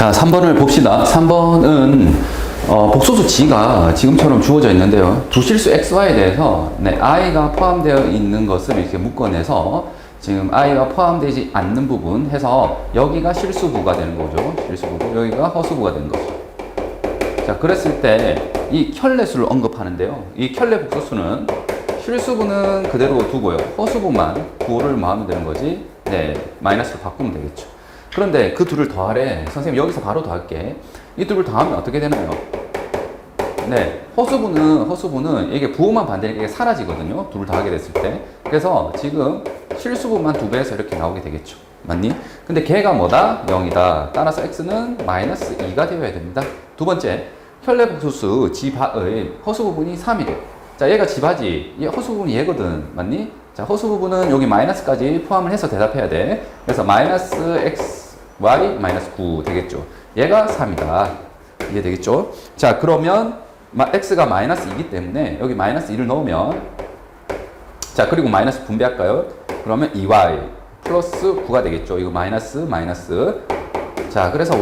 자, 3번을 봅시다. 3번은 복소수 g가 지금처럼 주어져 있는데요. 두 실수 xy에 대해서 i가 포함되어 있는 것을 이렇게 묶어내서 지금 i가 포함되지 않는 부분 해서 여기가 실수부가 되는 거죠. 실수부고 여기가 허수부가 되는 거죠. 자, 그랬을 때 이 켤레수를 언급하는데요. 이 켤레 복소수는 실수부는 그대로 두고요. 허수부만 구호를 모으면 되는 거지. 네, 마이너스로 바꾸면 되겠죠. 그런데 그 둘을 더하래. 선생님 여기서 바로 더할게. 이 둘을 더하면 어떻게 되나요? 네, 허수부는 이게 부호만 반대니까 이게 사라지거든요. 둘을 더하게 됐을 때. 그래서 지금 실수부만 2배에서 이렇게 나오게 되겠죠. 맞니? 근데 걔가 뭐다? 0이다. 따라서 x는 마이너스 2가 되어야 됩니다. 두 번째, 켤레 복소수 g바의 허수부분이 3이래. 자, 얘가 g바지. 얘 허수부분이 얘거든. 맞니? 자, 허수부분은 여기 마이너스까지 포함을 해서 대답해야 돼. 그래서 마이너스 x, y, 마이너스 9 되겠죠. 얘가 3이다. 이게 되겠죠. 자, 그러면 x가 마이너스 2이기 때문에 여기 마이너스 2를 넣으면, 자, 그리고 마이너스 분배할까요? 그러면 2y 플러스 9가 되겠죠. 이거 마이너스. 자, 그래서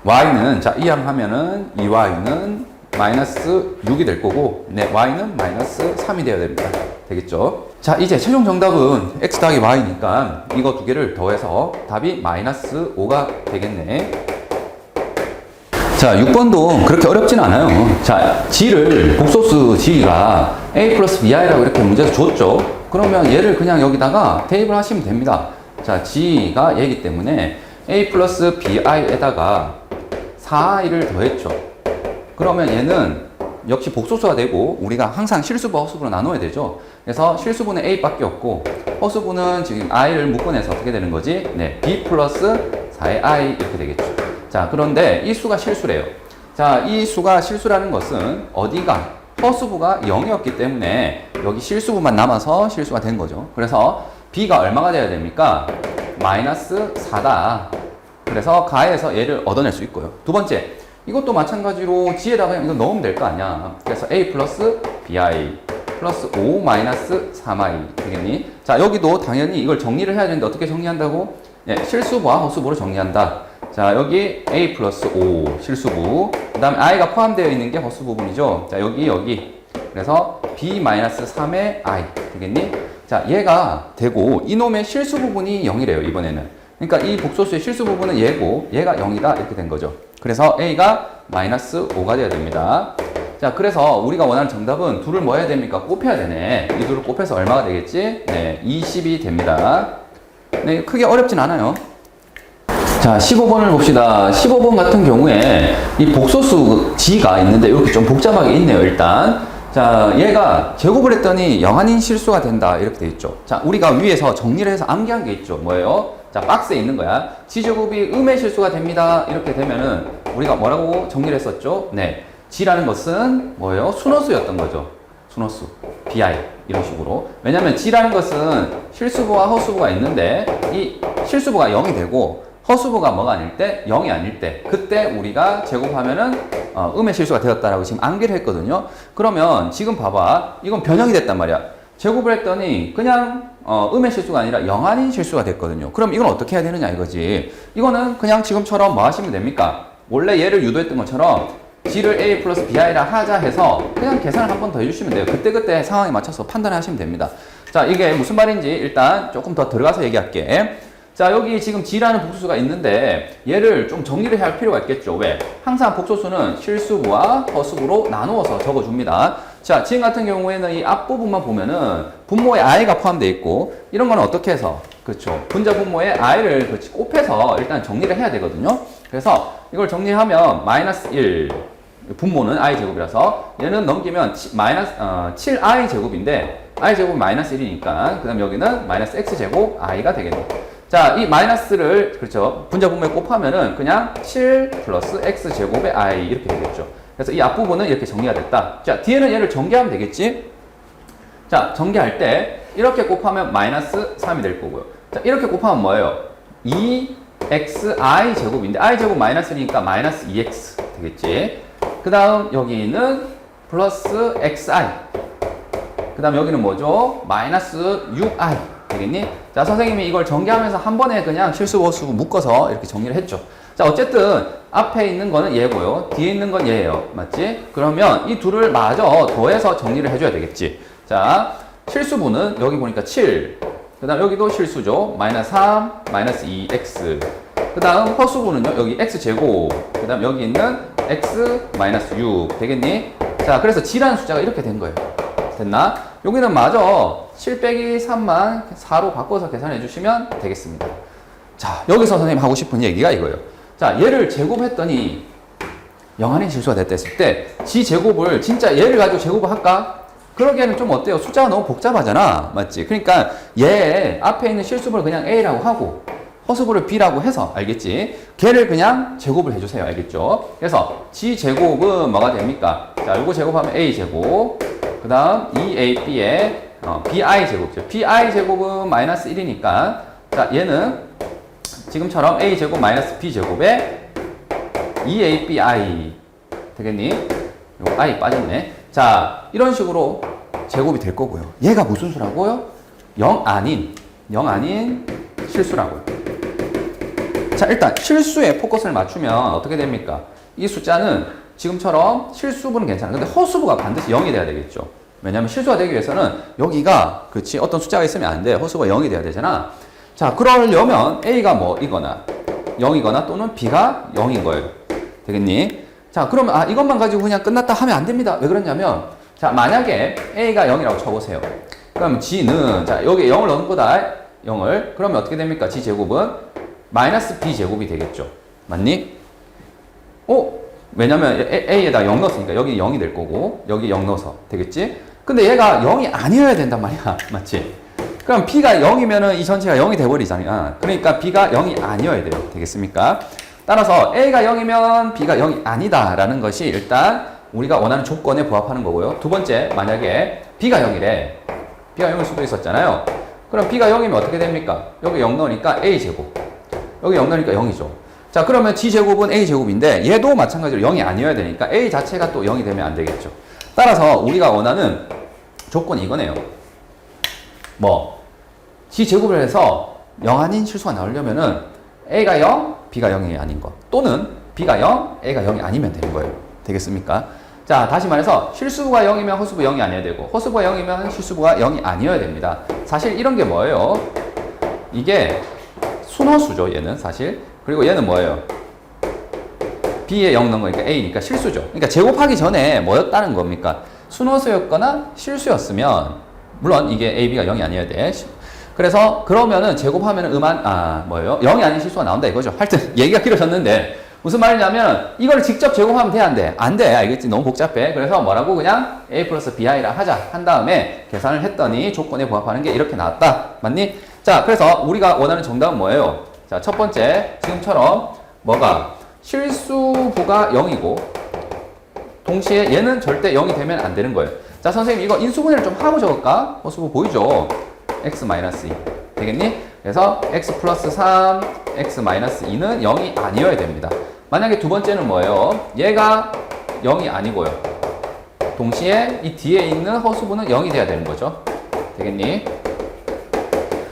y는, 자, 이항하면은 2y는 마이너스 6이 될 거고, 네, y는 마이너스 3이 되어야 됩니다. 되겠죠? 자, 이제 최종 정답은 x 더하기 y니까 이거 두 개를 더해서 답이 마이너스 5가 되겠네. 자, 6번도 그렇게 어렵진 않아요. 자, g를, 복소수 g가 a 플러스 bi라고 이렇게 문제에서 줬죠. 그러면 얘를 그냥 여기다가 대입을 하시면 됩니다. 자, g가 얘기 때문에 a 플러스 bi에다가 4i를 더했죠. 그러면 얘는 역시 복소수가 되고 우리가 항상 실수부, 허수부로 나눠야 되죠. 그래서 실수부는 a밖에 없고 허수부는 지금 i를 묶어내서 어떻게 되는 거지? 네, b 플러스 4의 i 이렇게 되겠죠. 자, 그런데 이 수가 실수래요. 자, 이 수가 실수라는 것은 어디가? 허수부가 0이었기 때문에 여기 실수부만 남아서 실수가 된 거죠. 그래서 b가 얼마가 돼야 됩니까? 마이너스 4다. 그래서 가에서 얘를 얻어낼 수 있고요. 두 번째, 이것도 마찬가지로 g에다가 이거 넣으면 될 거 아니야. 그래서 a 플러스 bi 플러스 5 마이너스 3i 되겠니? 자, 여기도 당연히 이걸 정리를 해야 되는데 어떻게 정리한다고? 네, 실수부와 허수부로 정리한다. 자, 여기 a 플러스 5 실수부, 그 다음에 i가 포함되어 있는 게 허수 부분이죠. 자, 여기. 그래서 b 마이너스 3의 i 되겠니? 자, 얘가 되고 이놈의 실수 부분이 0이래요, 이번에는. 그러니까 이 복소수의 실수 부분은 얘고 얘가 0이다 이렇게 된 거죠. 그래서 a가 마이너스 5가 돼야 됩니다. 자, 그래서 우리가 원하는 정답은 둘을 뭐 해야 됩니까? 곱해야 되네. 이 둘을 곱해서 얼마가 되겠지? 네, 20이 됩니다. 네, 크게 어렵진 않아요. 자, 15번을 봅시다. 15번 같은 경우에 이 복소수 g가 있는데 이렇게 좀 복잡하게 있네요, 일단. 자, 얘가 제곱을 했더니 영한인 실수가 된다 이렇게 돼 있죠. 자, 우리가 위에서 정리를 해서 암기한 게 있죠. 뭐예요? 자, 박스에 있는 거야. g제곱이 음의 실수가 됩니다. 이렇게 되면은 우리가 뭐라고 정리를 했었죠? 네, g라는 것은 뭐예요? 순허수였던 거죠. 순허수, bi 이런 식으로. 왜냐면 g라는 것은 실수부와 허수부가 있는데 이 실수부가 0이 되고 허수부가 뭐가 아닐 때? 0이 아닐 때. 그때 우리가 제곱하면은 음의 실수가 되었다라고 지금 암기를 했거든요. 그러면 지금 봐봐. 이건 변형이 됐단 말이야. 제곱을 했더니 그냥 음의 실수가 아니라 영한인 실수가 됐거든요. 그럼 이건 어떻게 해야 되느냐 이거지. 이거는 그냥 지금처럼 뭐 하시면 됩니까? 원래 얘를 유도했던 것처럼 g를 a 플러스 bi라 하자 해서 그냥 계산을 한 번 더 해주시면 돼요. 그때그때 상황에 맞춰서 판단하시면 됩니다. 자, 이게 무슨 말인지 일단 조금 더 들어가서 얘기할게. 자, 여기 지금 g라는 복소수가 있는데 얘를 좀 정리를 할 필요가 있겠죠. 왜? 항상 복소수는 실수부와 허수부로 나누어서 적어줍니다. 자, 지금 같은 경우에는 이 앞부분만 보면은 분모에 i가 포함되어 있고 이런 거는 어떻게 해서? 그렇죠. 분자 분모에 i를 곱해서 일단 정리를 해야 되거든요. 그래서 이걸 정리하면 마이너스 1 분모는 i제곱이라서 얘는 넘기면 마이너스 7i 제곱인데 i 제곱이 마이너스 1이니까 그 다음 여기는 마이너스 x제곱 i가 되겠네요. 자, 이 마이너스를, 그렇죠, 분자 분모에 곱하면은 그냥 7 플러스 x제곱의 i 이렇게 되겠죠. 그래서 이 앞부분은 이렇게 정리가 됐다. 자, 뒤에는 얘를 전개하면 되겠지? 자, 전개할 때 이렇게 곱하면 마이너스 3이 될 거고요. 자, 이렇게 곱하면 뭐예요? 2xi 제곱인데 i 제곱 마이너스 1이니까 마이너스 2x 되겠지? 그 다음 여기는 플러스 xi. 그 다음 여기는 뭐죠? 마이너스 6i 되겠니? 자, 선생님이 이걸 전개하면서 한 번에 그냥 실수, 허수 묶어서 이렇게 정리를 했죠. 자, 어쨌든 앞에 있는 거는 얘고요. 뒤에 있는 건 얘예요. 맞지? 그러면 이 둘을 마저 더해서 정리를 해줘야 되겠지. 자, 실수분은 여기 보니까 7. 그 다음 여기도 실수죠. 마이너스 3, 마이너스 2x. 그 다음 허수분은요. 여기 x제곱. 그 다음 여기 있는 x 마이너스 6. 되겠니? 자, 그래서 g라는 숫자가 이렇게 된 거예요. 됐나? 여기는 마저 7 빼기 3만 4로 바꿔서 계산해 주시면 되겠습니다. 자, 여기서 선생님 하고 싶은 얘기가 이거예요. 자, 얘를 제곱했더니 0 아닌 실수가 됐다 했을 때 g 제곱을 진짜 얘를 가지고 제곱을 할까? 그러기에는 좀 어때요? 숫자가 너무 복잡하잖아. 맞지? 그러니까 얘 앞에 있는 실수분을 그냥 a라고 하고 허수분을 b라고 해서 알겠지? 걔를 그냥 제곱을 해주세요. 알겠죠? 그래서 g 제곱은 뭐가 됩니까? 자, 요거 제곱하면 a 제곱. 그 다음 2ab의 bi 제곱이죠. bi 제곱은 마이너스 1이니까 자, 얘는 지금처럼 a 제곱 마이너스 b 제곱에 2abi 되겠니? 요거 i 빠졌네. 자, 이런 식으로 제곱이 될 거고요. 얘가 무슨 수라고요? 0 아닌 실수라고요. 자, 일단 실수에 포커스를 맞추면 어떻게 됩니까? 이 숫자는 지금처럼 실수분은 괜찮아. 근데 허수부가 반드시 0이 돼야 되겠죠. 왜냐면 실수가 되기 위해서는 여기가 그렇지 어떤 숫자가 있으면 안 돼. 허수가 0이 돼야 되잖아. 자, 그러려면 A가 뭐이거나 0이거나 또는 B가 0인 거예요. 되겠니? 자, 그러면 이것만 가지고 그냥 끝났다 하면 안 됩니다. 왜 그러냐면 자, 만약에 A가 0이라고 쳐보세요. 그럼 G는 자, 여기 0을 넣은 거다. 0을. 그러면 어떻게 됩니까? G 제곱은 마이너스 B 제곱이 되겠죠. 맞니? 왜냐면 A에다 0 넣었으니까 여기 0이 될 거고 여기 0 넣어서 되겠지? 근데 얘가 0이 아니어야 된단 말이야. 맞지? 그럼 B가 0이면은 이 전체가 0이 돼버리잖아. 그러니까 B가 0이 아니어야 돼요. 되겠습니까? 따라서 A가 0이면 B가 0이 아니다 라는 것이 일단 우리가 원하는 조건에 부합하는 거고요. 두 번째, 만약에 B가 0이래. B가 0일 수도 있었잖아요. 그럼 B가 0이면 어떻게 됩니까? 여기 0 넣으니까 A제곱. 여기 0 넣으니까 0이죠. 자, 그러면 G제곱은 A제곱인데 얘도 마찬가지로 0이 아니어야 되니까 A 자체가 또 0이 되면 안 되겠죠. 따라서 우리가 원하는 조건이 이거네요. G제곱을 해서 0 아닌 실수가 나오려면은 A가 0, B가 0이 아닌 거. 또는 B가 0, A가 0이 아니면 되는 거예요. 되겠습니까? 자, 다시 말해서 실수부가 0이면 허수부 0이 아니어야 되고 허수부가 0이면 실수부가 0이 아니어야 됩니다. 사실 이런 게 뭐예요? 이게 순허수죠, 얘는 사실. 그리고 얘는 뭐예요? B에 0 넣은 거니까 A니까 실수죠. 그러니까 제곱하기 전에 뭐였다는 겁니까? 순허수였거나 실수였으면 물론 이게 A, B가 0이 아니어야 돼. 그래서 그러면은 제곱하면은 0이 아닌 실수가 나온다 이거죠. 하여튼 얘기가 길어졌는데 무슨 말이냐면 이걸 직접 제곱하면 돼, 안 돼? 안 돼. 알겠지? 너무 복잡해. 그래서 뭐라고 그냥 A 플러스 BI라 하자 한 다음에 계산을 했더니 조건에 부합하는 게 이렇게 나왔다. 맞니? 자, 그래서 우리가 원하는 정답은 뭐예요? 자, 첫 번째 지금처럼 뭐가 실수부가 0이고 동시에 얘는 절대 0이 되면 안 되는 거예요. 자, 선생님 이거 인수분해를 좀 하고 적을까? 허수부 보이죠? x-2 되겠니? 그래서 x 플러스 3, x-2는 0이 아니어야 됩니다. 만약에 두 번째는 뭐예요? 얘가 0이 아니고요. 동시에 이 뒤에 있는 허수부는 0이 돼야 되는 거죠. 되겠니?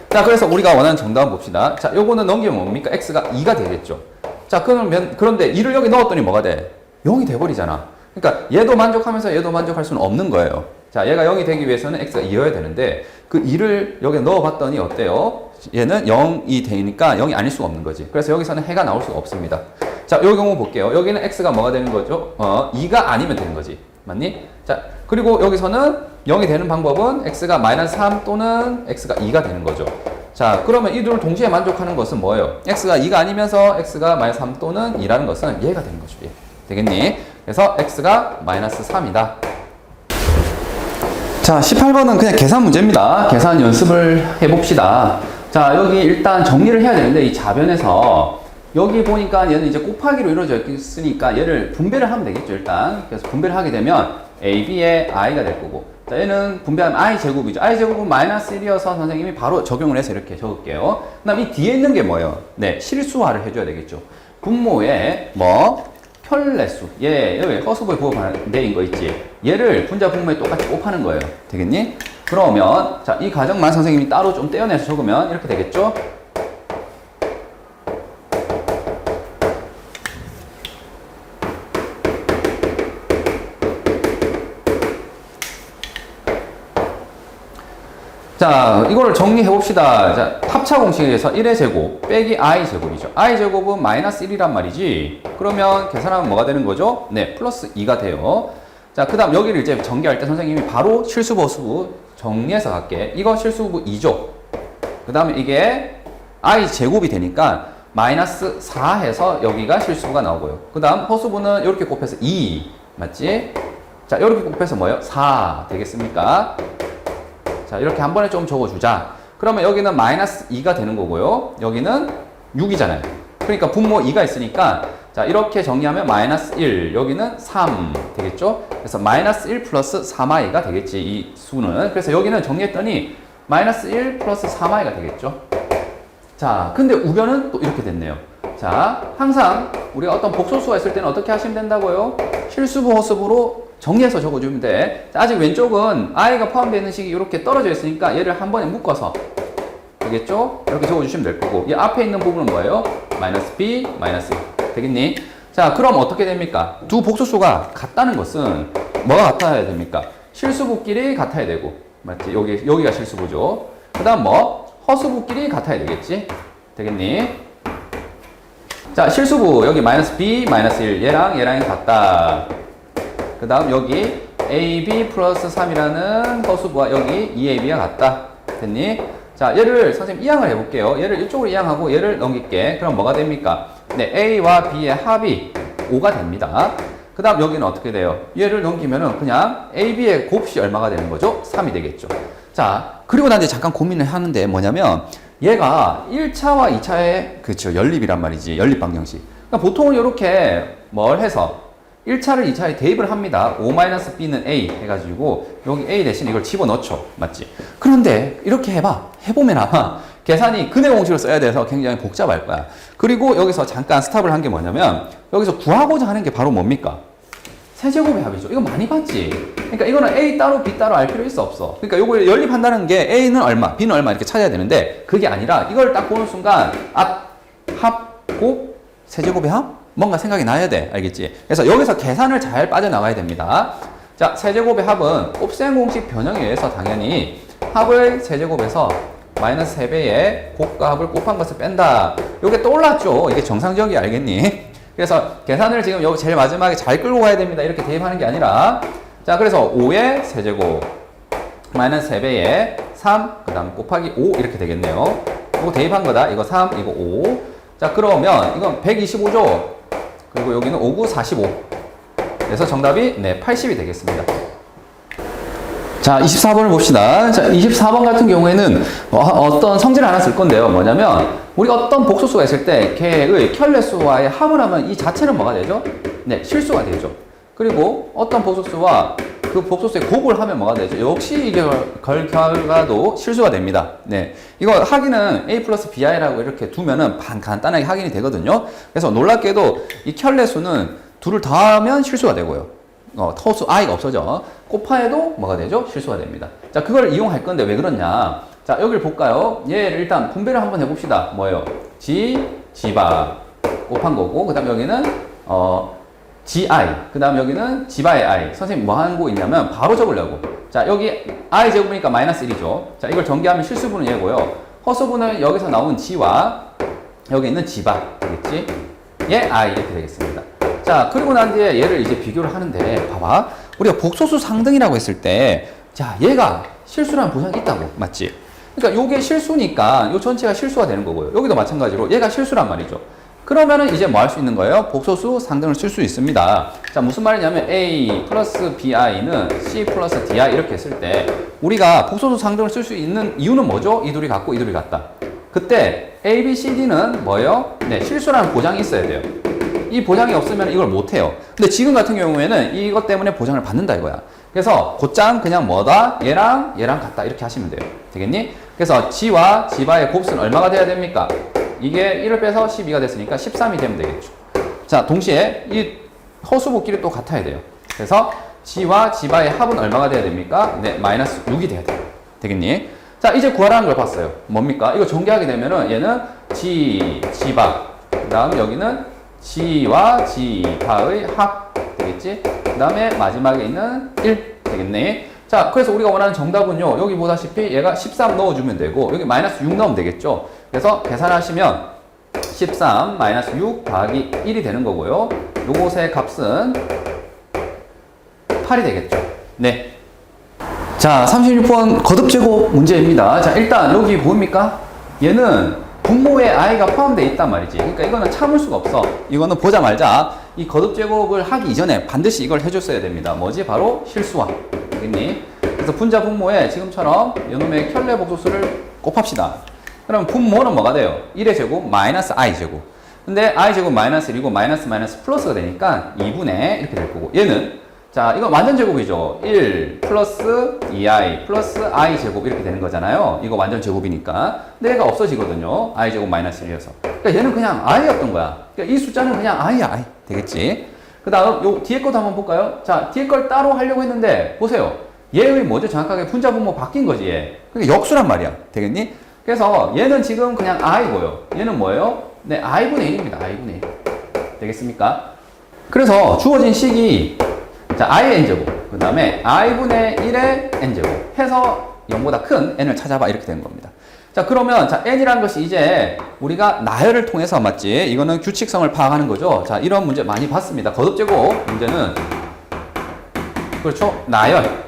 자, 그래서 우리가 원하는 정답을 봅시다. 자, 요거는 넘기면 뭡니까? x가 2가 되겠죠. 자, 그런데 2를 여기 넣었더니 뭐가 돼? 0이 돼버리잖아. 그러니까 얘도 만족하면서 얘도 만족할 수는 없는 거예요. 자, 얘가 0이 되기 위해서는 x가 2여야 되는데 그 2를 여기 넣어봤더니 어때요? 얘는 0이 되니까 0이 아닐 수가 없는 거지. 그래서 여기서는 해가 나올 수가 없습니다. 자, 요 경우 볼게요. 여기는 x가 뭐가 되는 거죠? 2가 아니면 되는 거지. 맞니? 자, 그리고 여기서는 0이 되는 방법은 x가 마이너스 3 또는 x가 2가 되는 거죠. 자, 그러면 이 둘을 동시에 만족하는 것은 뭐예요? x가 2가 아니면서 x가 마이너스 3 또는 2라는 것은 얘가 되는 거죠. 얘. 되겠니? 그래서 x가 마이너스 3이다. 자, 18번은 그냥 계산 문제입니다. 계산 연습을 해봅시다. 자, 여기 일단 정리를 해야 되는데 이 자변에서 여기 보니까 얘는 이제 곱하기로 이루어져 있으니까 얘를 분배를 하면 되겠죠, 일단. 그래서 분배를 하게 되면 a, b의 i가 될 거고. 자, 얘는 분배하면 i 제곱이죠. i 제곱은 마이너스 1이어서 선생님이 바로 적용을 해서 이렇게 적을게요. 그 다음 이 뒤에 있는 게 뭐예요? 네, 실수화를 해줘야 되겠죠. 분모에 편례수. 여기 허수부에 부호반 내인 거 있지. 얘를 분자 분모에 똑같이 곱하는 거예요. 되겠니? 그러면 자, 이 가정만 선생님이 따로 좀 떼어내서 적으면 이렇게 되겠죠? 자, 이거를 정리해 봅시다. 자, 합차 공식에 의해서 1의 제곱 빼기 i 제곱이죠. i 제곱은 마이너스 1이란 말이지. 그러면 계산하면 뭐가 되는 거죠? 네, 플러스 2가 돼요. 자, 그 다음 여기를 이제 전개할 때 선생님이 바로 실수부 허수부 정리해서 갈게. 이거 실수부 2죠. 그 다음에 이게 i 제곱이 되니까 마이너스 4 해서 여기가 실수부가 나오고요. 그 다음 허수부는 이렇게 곱해서 2 맞지? 자, 이렇게 곱해서 뭐예요? 4 되겠습니까? 자, 이렇게 한 번에 좀 적어주자. 그러면 여기는 마이너스 2가 되는 거고요. 여기는 6이잖아요. 그러니까 분모 2가 있으니까 자, 이렇게 정리하면 마이너스 1, 여기는 3 되겠죠? 그래서 마이너스 1 플러스 3i가 되겠지, 이 수는. 그래서 여기는 정리했더니 마이너스 1 플러스 3i가 되겠죠? 자, 근데 우변은 또 이렇게 됐네요. 자, 항상 우리가 어떤 복소수가 있을 때는 어떻게 하시면 된다고요? 실수부, 허수부로 정리해서 적어주면 돼. 자, 아직 왼쪽은 i가 포함되어 있는 식이 이렇게 떨어져 있으니까 얘를 한 번에 묶어서 되겠죠? 이렇게 적어주시면 될 거고, 이 앞에 있는 부분은 뭐예요? 마이너스 b, 마이너스 1 되겠니? 자, 그럼 어떻게 됩니까? 두 복소수가 같다는 것은 뭐가 같아야 됩니까? 실수부끼리 같아야 되고, 맞지? 여기가 실수부죠. 그 다음 뭐? 허수부끼리 같아야 되겠지? 되겠니? 자, 실수부 여기 마이너스 b, 마이너스 1 얘랑이 같다. 그 다음 여기 ab 플러스 3이라는 허수부와 여기 2ab가 같다. 됐니? 자, 얘를 선생님 이항을 해볼게요. 얘를 이쪽으로 이항하고 얘를 넘길게. 그럼 뭐가 됩니까? 네, a와 b의 합이 5가 됩니다. 그 다음 여기는 어떻게 돼요? 얘를 넘기면은 그냥 ab의 곱이 얼마가 되는 거죠? 3이 되겠죠. 자, 그리고 난 이제 잠깐 고민을 하는데 뭐냐면 얘가 1차와 2차의 그쵸, 연립이란 말이지. 연립 방정식. 그러니까 보통은 이렇게 뭘 해서 1차를 2차에 대입을 합니다. 5-b는 a 해가지고 여기 a 대신 이걸 집어넣죠. 맞지? 그런데 이렇게 해봐. 해보면 아마 계산이 근해 공식을 써야 돼서 굉장히 복잡할 거야. 그리고 여기서 잠깐 스탑을 한 게 뭐냐면 여기서 구하고자 하는 게 바로 뭡니까? 세제곱의 합이죠. 이거 많이 봤지? 그러니까 이거는 a 따로 b 따로 알 필요 있어 없어? 그러니까 이걸 연립한다는 게 a는 얼마, b는 얼마 이렇게 찾아야 되는데 그게 아니라 이걸 딱 보는 순간 합, 곱, 세제곱의 합? 뭔가 생각이 나야 돼. 알겠지? 그래서 여기서 계산을 잘 빠져나가야 됩니다. 자, 세제곱의 합은 곱셈 공식 변형에 의해서 당연히 합을 세제곱에서 마이너스 3배의 곱과 합을 곱한 것을 뺀다. 이게 떠올랐죠? 이게 정상적이 알겠니? 그래서 계산을 지금 여기 제일 마지막에 잘 끌고 가야 됩니다. 이렇게 대입하는 게 아니라. 자, 그래서 5의 세제곱 마이너스 3배의 3, 그 다음 곱하기 5 이렇게 되겠네요. 이거 대입한 거다. 이거 3, 이거 5. 자, 그러면 이건 125죠? 그리고 여기는 5, 9, 45. 그래서 정답이 네, 80이 되겠습니다. 자, 24번을 봅시다. 자, 24번 같은 경우에는 어떤 성질을 하나 쓸 건데요. 뭐냐면 우리가 어떤 복소수가 있을 때 걔의 켤레수와의 합을 하면 이 자체는 뭐가 되죠? 네, 실수가 되죠. 그리고 어떤 복소수와 그 복소수의 곱을 하면 뭐가 되죠? 역시 이게 결과도 실수가 됩니다. 네, 이거 확인은 a 플러스 bi라고 이렇게 두면은 간단하게 확인이 되거든요. 그래서 놀랍게도 이 켤레수는 둘을 더하면 실수가 되고요. 터수 i가 없어져. 곱하여도 뭐가 되죠? 실수가 됩니다. 자, 그걸 이용할 건데 왜 그러냐? 자, 여기를 볼까요? 얘를 일단 분배를 한번 해봅시다. 뭐예요? 지바 곱한 거고, 그 다음 여기는 gi, 그 다음 여기는 지바의 i. 선생님 뭐 하는 거 있냐면 바로 적으려고. 자, 여기 i 제곱이니까 마이너스 1이죠. 자, 이걸 전개하면 실수분은 얘고요. 허수분은 여기서 나온 지와 여기 있는 지바 되겠지? 얘 i 이렇게 되겠습니다. 자, 그리고 난 뒤에 얘를 이제 비교를 하는데 봐봐. 우리가 복소수 상등이라고 했을 때 자, 얘가 실수라는 보장이 있다고. 맞지? 그러니까 요게 실수니까 요 전체가 실수가 되는 거고요. 여기도 마찬가지로 얘가 실수란 말이죠. 그러면은 이제 뭐 할 수 있는 거예요? 복소수 상등을 쓸 수 있습니다. 자, 무슨 말이냐면 a 플러스 bi는 c 플러스 di 이렇게 했을 때 우리가 복소수 상등을 쓸 수 있는 이유는 뭐죠? 이 둘이 같고 이 둘이 같다. 그때 a, b, c, d는 뭐예요? 네, 실수라는 보장이 있어야 돼요. 이 보장이 없으면 이걸 못해요. 근데 지금 같은 경우에는 이것 때문에 보장을 받는다 이거야. 그래서 곧장 그냥 뭐다? 얘랑 같다 이렇게 하시면 돼요. 되겠니? 그래서 g와 g바의 곱수는 얼마가 돼야 됩니까? 이게 1을 빼서 12가 됐으니까 13이 되면 되겠죠. 자, 동시에 이 허수부끼리 또 같아야 돼요. 그래서 g와 g바의 합은 얼마가 돼야 됩니까? 네, 마이너스 6이 돼야 돼요. 되겠니? 자, 이제 구하라는 걸 봤어요. 뭡니까? 이거 전개하게 되면은 얘는 g바, 그 다음 여기는 g와 g바의 합 되겠지? 그 다음에 마지막에 있는 1 되겠네. 자, 그래서 우리가 원하는 정답은요, 여기 보다시피 얘가 13 넣어주면 되고, 여기 마이너스 6 넣으면 되겠죠. 그래서 계산하시면 13 마이너스 6 더하기 1이 되는 거고요. 요것의 값은 8이 되겠죠. 네. 자, 36번 거듭제곱 문제입니다. 자, 일단 여기 보입니까? 얘는 분모에 i가 포함되어 있단 말이지. 그러니까 이거는 참을 수가 없어. 이거는 보자 말자. 이 거듭제곱을 하기 이전에 반드시 이걸 해줬어야 됩니다. 뭐지? 바로 실수화. 알겠니? 그래서 분자 분모에 지금처럼 이놈의 켤레 복소수를 곱합시다. 그럼 분모는 뭐가 돼요? 1의 제곱 마이너스 i 제곱. 근데 i 제곱 마이너스 1이고 마이너스 마이너스 플러스가 되니까 2분의 이렇게 될 거고, 얘는 자, 이거 완전 제곱이죠. 1 플러스 2i 플러스 i 제곱 이렇게 되는 거잖아요. 이거 완전 제곱이니까. 근데 얘가 없어지거든요. i 제곱 마이너스 1이어서. 그러니까 얘는 그냥 i였던 거야. 그러니까 이 숫자는 그냥 i야, i. 되겠지? 그 다음 요 뒤에 것도 한번 볼까요? 자, 뒤에 걸 따로 하려고 했는데 보세요. 얘의 뭐죠? 정확하게 분자 분모 바뀐 거지, 얘. 그러니까 역수란 말이야. 되겠니? 그래서 얘는 지금 그냥 i고요. 얘는 뭐예요? 네, i분의 1입니다. i분의 1. 되겠습니까? 그래서 주어진 식이 자, i의 n제곱, 그 다음에 i분의 1의 n제곱 해서 0보다 큰 n을 찾아봐 이렇게 되는 겁니다. 자, 그러면 자, n이라는 것이 이제 우리가 나열을 통해서 맞지? 이거는 규칙성을 파악하는 거죠. 자, 이런 문제 많이 봤습니다. 거듭제곱 문제는 그렇죠? 나열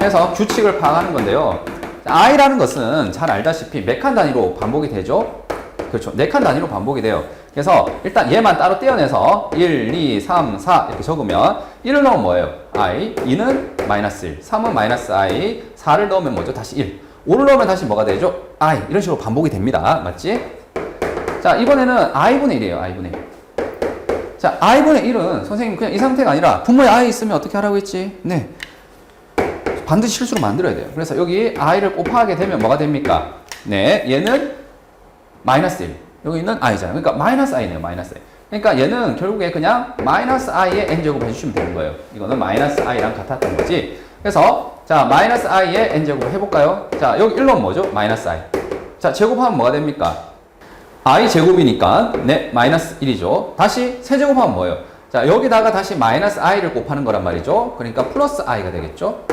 해서 규칙을 파악하는 건데요. 자, i라는 것은 잘 알다시피 몇 칸 단위로 반복이 되죠? 그렇죠. 4칸 단위로 반복이 돼요. 그래서 일단 얘만 따로 떼어내서 1, 2, 3, 4 이렇게 적으면 1을 넣으면 뭐예요? i, 2는 마이너스 1, 3은 마이너스 i, 4를 넣으면 뭐죠? 다시 1, 5를 넣으면 다시 뭐가 되죠? i. 이런 식으로 반복이 됩니다. 맞지? 자, 이번에는 i분의 1이에요. i분의 1. 자, i분의 1은 선생님 그냥 이 상태가 아니라 분모에 i 있으면 어떻게 하라고 했지? 네. 반드시 실수로 만들어야 돼요. 그래서 여기 i를 곱하게 되면 뭐가 됩니까? 네. 얘는 마이너스 1. 여기 있는 i잖아요. 그러니까 마이너스 i네요. 마이너스 i. 그러니까 얘는 결국에 그냥 마이너스 i의 n제곱 해주시면 되는 거예요. 이거는 마이너스 i랑 같았던 거지. 그래서 자, 마이너스 i의 n제곱 해볼까요? 자, 여기 1로 뭐죠? 마이너스 i. 자, 제곱하면 뭐가 됩니까? i 제곱이니까 네, 마이너스 1이죠. 다시 세제곱하면 뭐예요? 자, 여기다가 다시 마이너스 i를 곱하는 거란 말이죠. 그러니까 플러스 i가 되겠죠.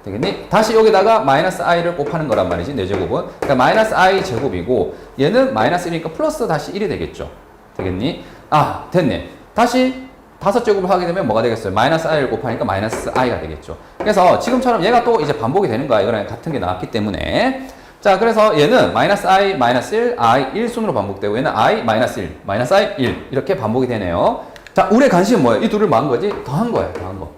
되겠니? 다시 여기다가 마이너스 i를 곱하는 거란 말이지, 4제곱은. 그러니까 마이너스 i 제곱이고, 얘는 마이너스 1이니까 플러스 다시 1이 되겠죠. 되겠니? 아, 됐네. 다시 5제곱을 하게 되면 뭐가 되겠어요? 마이너스 i를 곱하니까 마이너스 i가 되겠죠. 그래서 지금처럼 얘가 또 이제 반복이 되는 거야. 이거랑 같은 게 나왔기 때문에. 자, 그래서 얘는 마이너스 i, 마이너스 1, i 1순으로 반복되고, 얘는 i, 마이너스 1, 마이너스 i, 1. 이렇게 반복이 되네요. 자, 우리의 관심은 뭐예요? 이 둘을 뭐한 거지? 더한 거예요. 더한 거.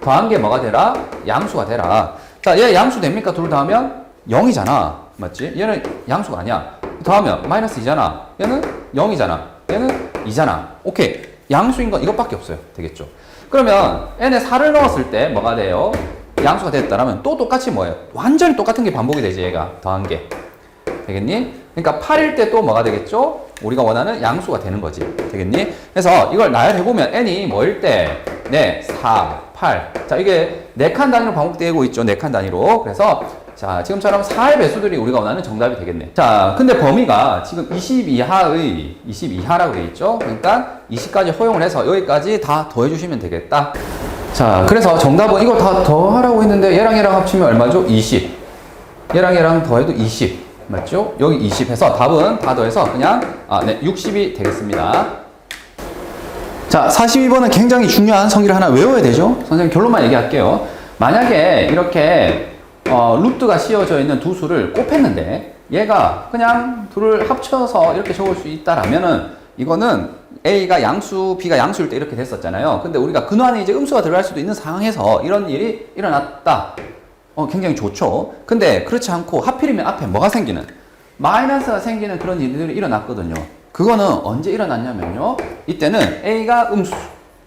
더한 게 뭐가 되라? 양수가 되라. 자, 얘 양수 됩니까? 둘 더하면 0이잖아. 맞지? 얘는 양수가 아니야. 더하면 마이너스 2잖아. 얘는 0이잖아. 얘는 2잖아. 오케이. 양수인 건 이것밖에 없어요. 되겠죠? 그러면 n에 4를 넣었을 때 뭐가 돼요? 양수가 됐다라면 또 똑같이 뭐예요? 완전히 똑같은 게 반복이 되지, 얘가. 더한 게. 되겠니? 그러니까 8일 때 또 뭐가 되겠죠? 우리가 원하는 양수가 되는 거지. 되겠니? 그래서 이걸 나열해보면 n이 뭐일 때? 네, 4, 8. 자, 이게 4칸 단위로 반복되고 있죠. 4칸 단위로. 그래서 자, 지금처럼 4의 배수들이 우리가 원하는 정답이 되겠네. 자, 근데 범위가 지금 20 이하라고 되어 있죠. 그러니까 20까지 허용을 해서 여기까지 다 더해주시면 되겠다. 자, 그래서 정답은 이거 다 더하라고 했는데 얘랑 얘랑 합치면 얼마죠? 20. 얘랑 얘랑 더해도 20. 맞죠? 여기 20 해서 답은 다 더해서 그냥 60이 되겠습니다. 자, 42번은 굉장히 중요한 성질을 하나 외워야 되죠? 선생님 결론만 얘기할게요. 만약에 이렇게 루트가 씌워져 있는 두 수를 곱했는데 얘가 그냥 둘을 합쳐서 이렇게 적을 수 있다라면은 이거는 A가 양수, B가 양수일 때 이렇게 됐었잖아요. 근데 우리가 근원에 이제 음수가 들어갈 수도 있는 상황에서 이런 일이 일어났다. 굉장히 좋죠. 근데 그렇지 않고 하필이면 앞에 뭐가 생기는? 마이너스가 생기는 그런 일들이 일어났거든요. 그거는 언제 일어났냐면요. 이때는 A가 음수,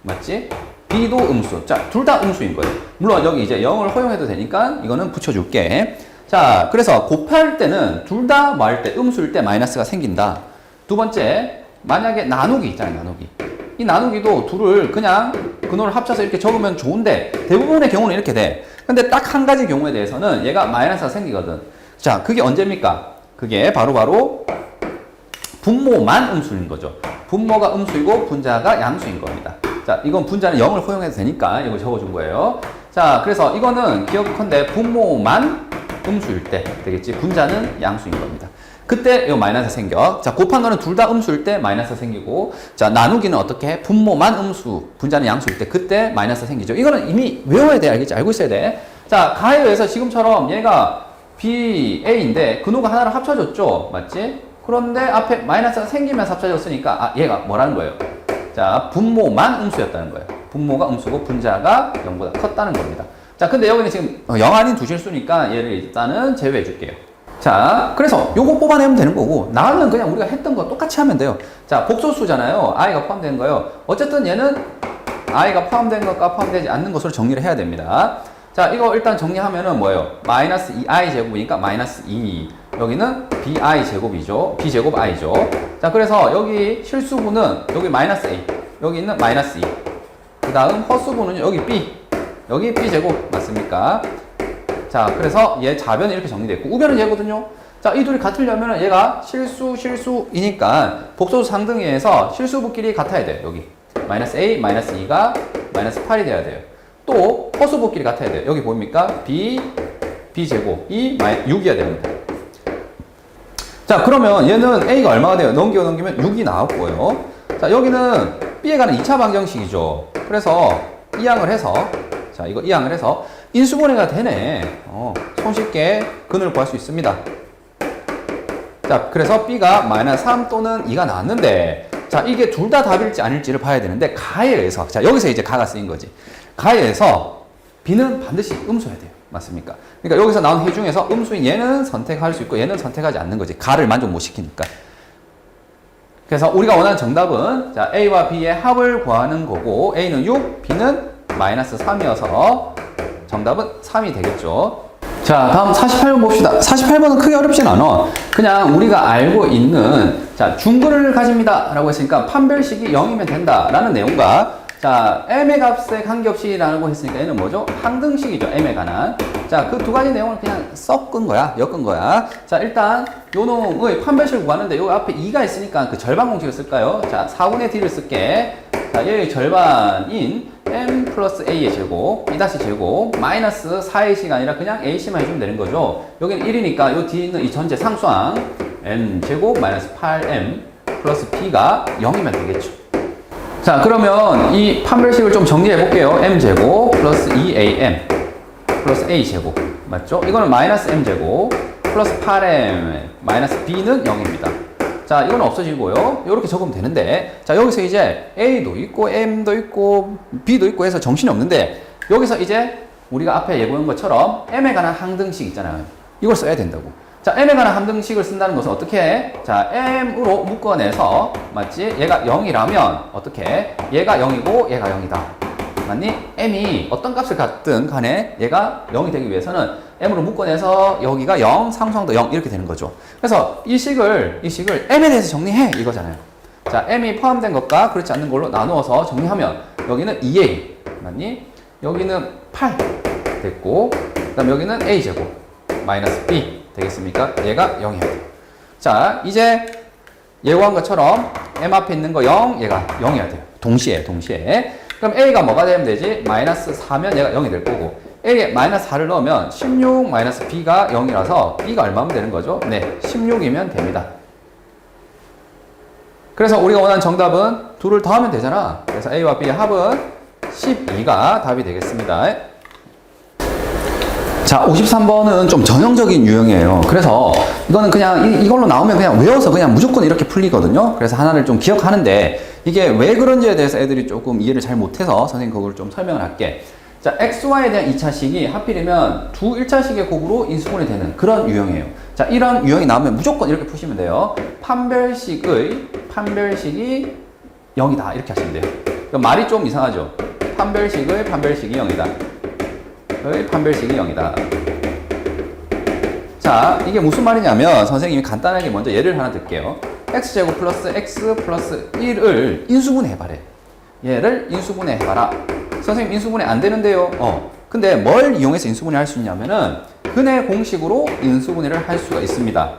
맞지? B도 음수. 자, 둘 다 음수인 거예요. 물론 여기 이제 0을 허용해도 되니까 이거는 붙여줄게. 자, 그래서 곱할 때는 둘 다 뭐 할 때 음수일 때 마이너스가 생긴다. 두 번째, 만약에 나누기 있잖아요, 나누기. 이 나누기도 둘을 그냥 근호를 합쳐서 이렇게 적으면 좋은데 대부분의 경우는 이렇게 돼. 근데 딱 한 가지 경우에 대해서는 얘가 마이너스가 생기거든. 자, 그게 언제입니까? 그게 바로 분모만 음수인 거죠. 분모가 음수이고 분자가 양수인 겁니다. 자, 이건 분자는 0을 허용해도 되니까 이거 적어준 거예요. 자, 그래서 이거는 기억컨대 분모만 음수일 때 되겠지. 분자는 양수인 겁니다. 그때 이거 마이너스 생겨. 자, 곱한 거는 둘 다 음수일 때 마이너스 생기고, 자, 나누기는 어떻게? 분모만 음수, 분자는 양수일 때 그때 마이너스 생기죠. 이거는 이미 외워야 돼. 알겠지? 알고 있어야 돼. 자, 가해에서 지금처럼 얘가 B, A인데 근호가 하나를 합쳐줬죠. 맞지? 그런데 앞에 마이너스가 생기면서 합쳐졌으니까, 아, 얘가 뭐라는 거예요? 자, 분모만 음수였다는 거예요. 분모가 음수고 분자가 0보다 컸다는 겁니다. 자, 근데 여기는 지금 0 아닌 두 실수니까 얘를 일단은 제외해 줄게요. 자, 그래서 요거 뽑아내면 되는 거고, 나는 그냥 우리가 했던 거 똑같이 하면 돼요. 자, 복소수잖아요. i가 포함되는 거예요. 어쨌든 얘는 i가 포함된 것과 포함되지 않는 것으로 정리를 해야 됩니다. 자, 이거 일단 정리하면은 뭐예요? 마이너스 2i 제곱이니까 마이너스 2. 여기는 bi 제곱이죠. b 제곱 i죠. 자, 그래서 여기 실수분은 여기 마이너스 a, 여기 있는 마이너스 2. 그 다음 허수분은 여기 b, 여기 b 제곱 맞습니까? 자, 그래서 얘 자변이 이렇게 정리됐고, 우변은 얘거든요. 자, 이 둘이 같으려면 얘가 실수이니까 복소수 상등위에서 실수부끼리 같아야 돼요. 여기 마이너스 a, 마이너스 2가 마이너스 8이 돼야 돼요. 또 허수부끼리 같아야 돼요. 여기 보입니까? b 제곱이 6이어야 됩니다. 자, 그러면 얘는 a가 얼마가 돼요? 넘기면 6이 나왔고요. 자, 여기는 b에 가는 2차 방정식이죠. 그래서 이항을 해서, 자, 이거 이항을 해서 인수분해가 되네. 손쉽게 근을 구할 수 있습니다. 자, 그래서 b가 마이너스 3 또는 2가 나왔는데, 자, 이게 둘 다 답일지 아닐지를 봐야 되는데, 가에서, 자, 여기서 이제 가가 쓰인 거지. 가에서 b는 반드시 음수여야 돼요. 맞습니까? 그러니까 여기서 나온 해 중에서 음수인 얘는 선택할 수 있고 얘는 선택하지 않는 거지. 가를 만족 못 시키니까. 그래서 우리가 원하는 정답은, 자, a와 b의 합을 구하는 거고, a는 6, b는 마이너스 3이어서 정답은 3이 되겠죠. 자, 다음 48번 봅시다. 48번은 크게 어렵진 않아. 그냥 우리가 알고 있는, 자, 중근을 가집니다 라고 했으니까 판별식이 0이면 된다 라는 내용과, 자, m의 값에 관계없이라고 했으니까 얘는 뭐죠? 항등식이죠. m에 관한. 자, 그 두 가지 내용을 그냥 섞은 거야. 엮은 거야. 자, 일단 요 놈의 판별식을 구하는데 요 앞에 2가 있으니까 그 절반 공식을 쓸까요? 자, 4분의 d를 쓸게. 자, 얘의 절반인 m 플러스 a의 제곱, b 다시 제곱, 마이너스 4ac가 아니라 그냥 ac만 해주면 되는 거죠. 여기는 1이니까 요 뒤에 있는 이 전체 상수항 m 제곱 마이너스 8m 플러스 b가 0이면 되겠죠. 자, 그러면 이 판별식을 좀 정리해 볼게요. m 제곱 플러스 2am 플러스 a 제곱 맞죠? 이거는 마이너스 m 제곱 플러스 8m 마이너스 b는 0입니다. 자, 이건 없어지고요. 이렇게 적으면 되는데, 자, 여기서 이제 a도 있고 m도 있고 b도 있고 해서 정신이 없는데, 여기서 이제 우리가 앞에 예고한 것처럼 m에 관한 항등식 있잖아요. 이걸 써야 된다고. 자, m에 관한 항등식을 쓴다는 것은 어떻게 해? 자, m으로 묶어내서, 맞지? 얘가 0이라면 어떻게 해? 얘가 0이고 얘가 0이다. 맞니? m이 어떤 값을 갖든 간에 얘가 0이 되기 위해서는 m으로 묶어내서 여기가 0, 상수항도 0 이렇게 되는 거죠. 그래서 이 식을 m에 대해서 정리해 이거잖아요. 자, m이 포함된 것과 그렇지 않는 걸로 나누어서 정리하면 여기는 2a 맞니? 여기는 8 됐고, 그 다음 여기는 a 제곱 마이너스 b 되겠습니까? 얘가 0이야. 자, 이제 예고한 것처럼 m 앞에 있는 거 0, 얘가 0이어야 돼요. 동시에. 그럼 a가 뭐가 되면 되지? 마이너스 4면 얘가 0이 될 거고, a에 마이너스 4를 넣으면 16 마이너스 b가 0이라서 b가 얼마면 되는 거죠? 네, 16이면 됩니다. 그래서 우리가 원하는 정답은 둘을 더하면 되잖아. 그래서 a와 b의 합은 12가 답이 되겠습니다. 자, 53번은 좀 전형적인 유형이에요. 그래서 이거는 그냥 이걸로 나오면 그냥 외워서 그냥 무조건 이렇게 풀리거든요. 그래서 하나를 좀 기억하는데, 이게 왜 그런지에 대해서 애들이 조금 이해를 잘 못해서 선생님 그걸 좀 설명을 할게. 자, XY에 대한 2차식이 하필이면 두 1차식의 곱으로 인수분해 되는 그런 유형이에요. 자, 이런 유형이 나오면 무조건 이렇게 푸시면 돼요. 판별식이 0이다 이렇게 하시면 돼요. 말이 좀 이상하죠. 판별식이 0이다. 판별식이 0이다. 자, 이게 무슨 말이냐면 선생님이 간단하게 먼저 예를 하나 들게요. x제곱 플러스 x 플러스 1을 인수분해 해봐래. 얘를 인수분해 해봐라. 선생님 인수분해 안 되는데요. 근데 뭘 이용해서 인수분해 할 수 있냐면은 근의 공식으로 인수분해를 할 수가 있습니다.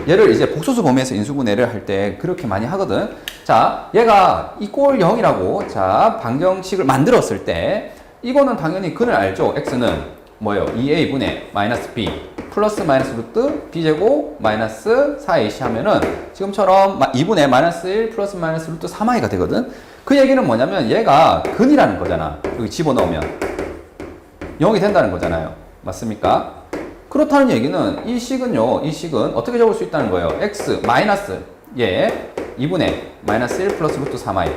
얘를 이제 복소수 범위에서 인수분해를 할 때 그렇게 많이 하거든. 자, 얘가 이꼴 0이라고 자 방정식을 만들었을 때 이거는 당연히 근을 알죠. x는 뭐예요? 2a분의 마이너스 b 플러스 마이너스 루트 b제곱 마이너스 4ac 하면은 지금처럼 2분의 마이너스 1 플러스 마이너스 루트 3i가 되거든. 그 얘기는 뭐냐면 얘가 근이라는 거잖아. 여기 집어넣으면 0이 된다는 거잖아요. 맞습니까? 그렇다는 얘기는 이 식은요, 이 식은 어떻게 적을 수 있다는 거예요? x 마이너스 얘 2분의 마이너스 1 플러스 루트 3i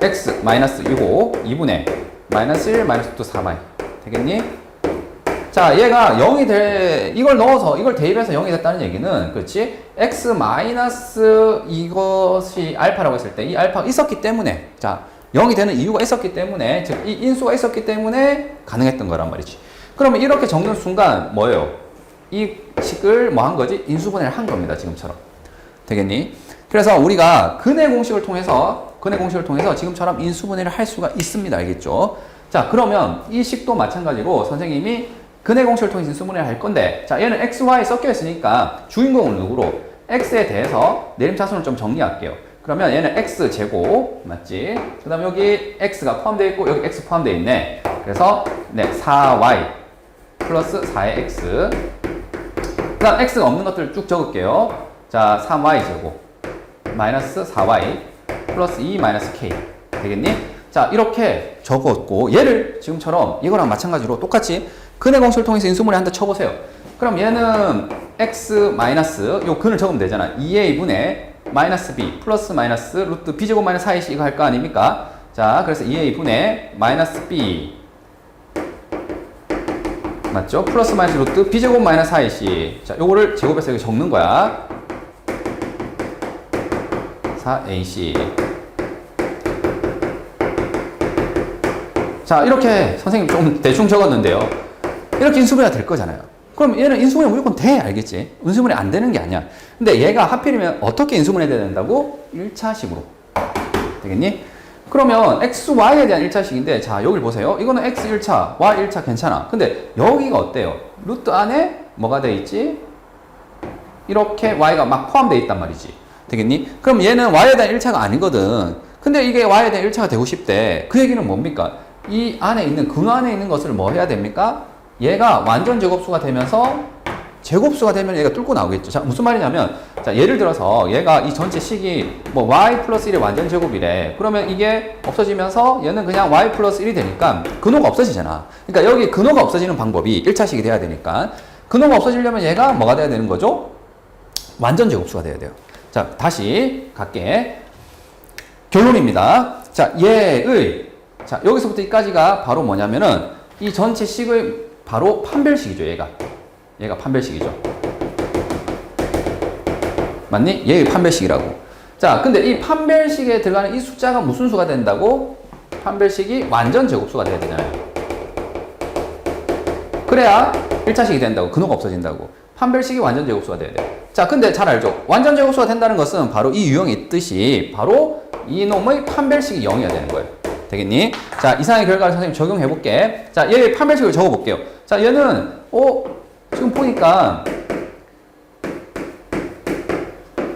x 마이너스 이거 2분의 마이너스 1 마이너스 루트 3i 되겠니? 자, 얘가 0이 이걸 넣어서 이걸 대입해서 0이 됐다는 얘기는 그렇지? x 마이너스 이것이 알파라고 했을 때 이 알파가 있었기 때문에 자 0이 되는 이유가 있었기 때문에 즉 이 인수가 있었기 때문에 가능했던 거란 말이지. 그러면 이렇게 적는 순간 뭐예요? 이 식을 뭐 한 거지? 인수분해를 한 겁니다. 지금처럼. 되겠니? 그래서 우리가 근의 공식을 통해서 지금처럼 인수분해를 할 수가 있습니다. 알겠죠? 자, 그러면 이 식도 마찬가지로 선생님이 근의 공식을 통해서 인수분해를 할 건데 자, 얘는 x, y 섞여 있으니까 주인공은 누구로? x에 대해서 내림차순을 좀 정리할게요. 그러면 얘는 x제곱 맞지? 그 다음 여기 x가 포함되어 있고 여기 x 포함되어 있네. 그래서 네 4y 플러스 4의 x 그 다음 x가 없는 것들을 쭉 적을게요. 자 3y제곱 마이너스 4y 플러스 2 마이너스 k 되겠니? 자 이렇게 적었고 얘를 지금처럼 이거랑 마찬가지로 똑같이 근의 공식을 통해서 인수분해 한다 쳐보세요. 그럼 얘는 x 마이너스 요 근을 적으면 되잖아. 2a분의 마이너스 b 플러스 마이너스 루트 b제곱 마이너스 4ac 이거 할 거 아닙니까? 자 그래서 2a분의 마이너스 b 맞죠? 플러스 마이너스 루트 b제곱 마이너스 4ac 자 요거를 제곱해서 여기 적는 거야. 4ac 자 이렇게 선생님 좀 대충 적었는데요. 이렇게 인수분해가 될 거잖아요. 그럼 얘는 인수분해 무조건 돼 알겠지? 인수분해 안 되는 게 아니야. 근데 얘가 하필이면 어떻게 인수분해 돼야 된다고? 1차식으로 되겠니? 그러면 x, y에 대한 1차식인데 자 여기를 보세요. 이거는 x 1차, y 1차 괜찮아. 근데 여기가 어때요? 루트 안에 뭐가 돼 있지? 이렇게 y가 막 포함되어 있단 말이지. 되겠니? 그럼 얘는 y에 대한 1차가 아니거든. 근데 이게 y에 대한 1차가 되고 싶대. 그 얘기는 뭡니까? 이 안에 있는 근호 안에 있는 것을 뭐 해야 됩니까? 얘가 완전 제곱수가 되면서 제곱수가 되면 얘가 뚫고 나오겠죠. 자, 무슨 말이냐면 자, 예를 들어서 얘가 이 전체 식이 뭐 y 플러스 1의 완전 제곱이래. 그러면 이게 없어지면서 얘는 그냥 y 플러스 1이 되니까 근호가 없어지잖아. 그러니까 여기 근호가 없어지는 방법이 1차식이 돼야 되니까 근호가 없어지려면 얘가 뭐가 돼야 되는 거죠? 완전 제곱수가 돼야 돼요. 자, 다시 갈게. 결론입니다. 자, 얘의 자, 여기서부터 여기까지가 바로 뭐냐면은 이 전체 식의 바로 판별식이죠, 얘가 판별식이죠. 맞니? 얘의 판별식이라고. 자, 근데 이 판별식에 들어가는 이 숫자가 무슨 수가 된다고? 판별식이 완전 제곱수가 돼야 되잖아요. 그래야 1차식이 된다고. 근호가 없어진다고. 판별식이 완전 제곱수가 돼야 돼. 자, 근데 잘 알죠? 완전 제곱수가 된다는 것은 바로 이 유형이 있듯이 바로 이놈의 판별식이 0이어야 되는 거예요. 되겠니? 자, 이상의 결과를 선생님 적용해 볼게. 자, 얘의 판별식을 적어 볼게요. 자, 얘는 지금 보니까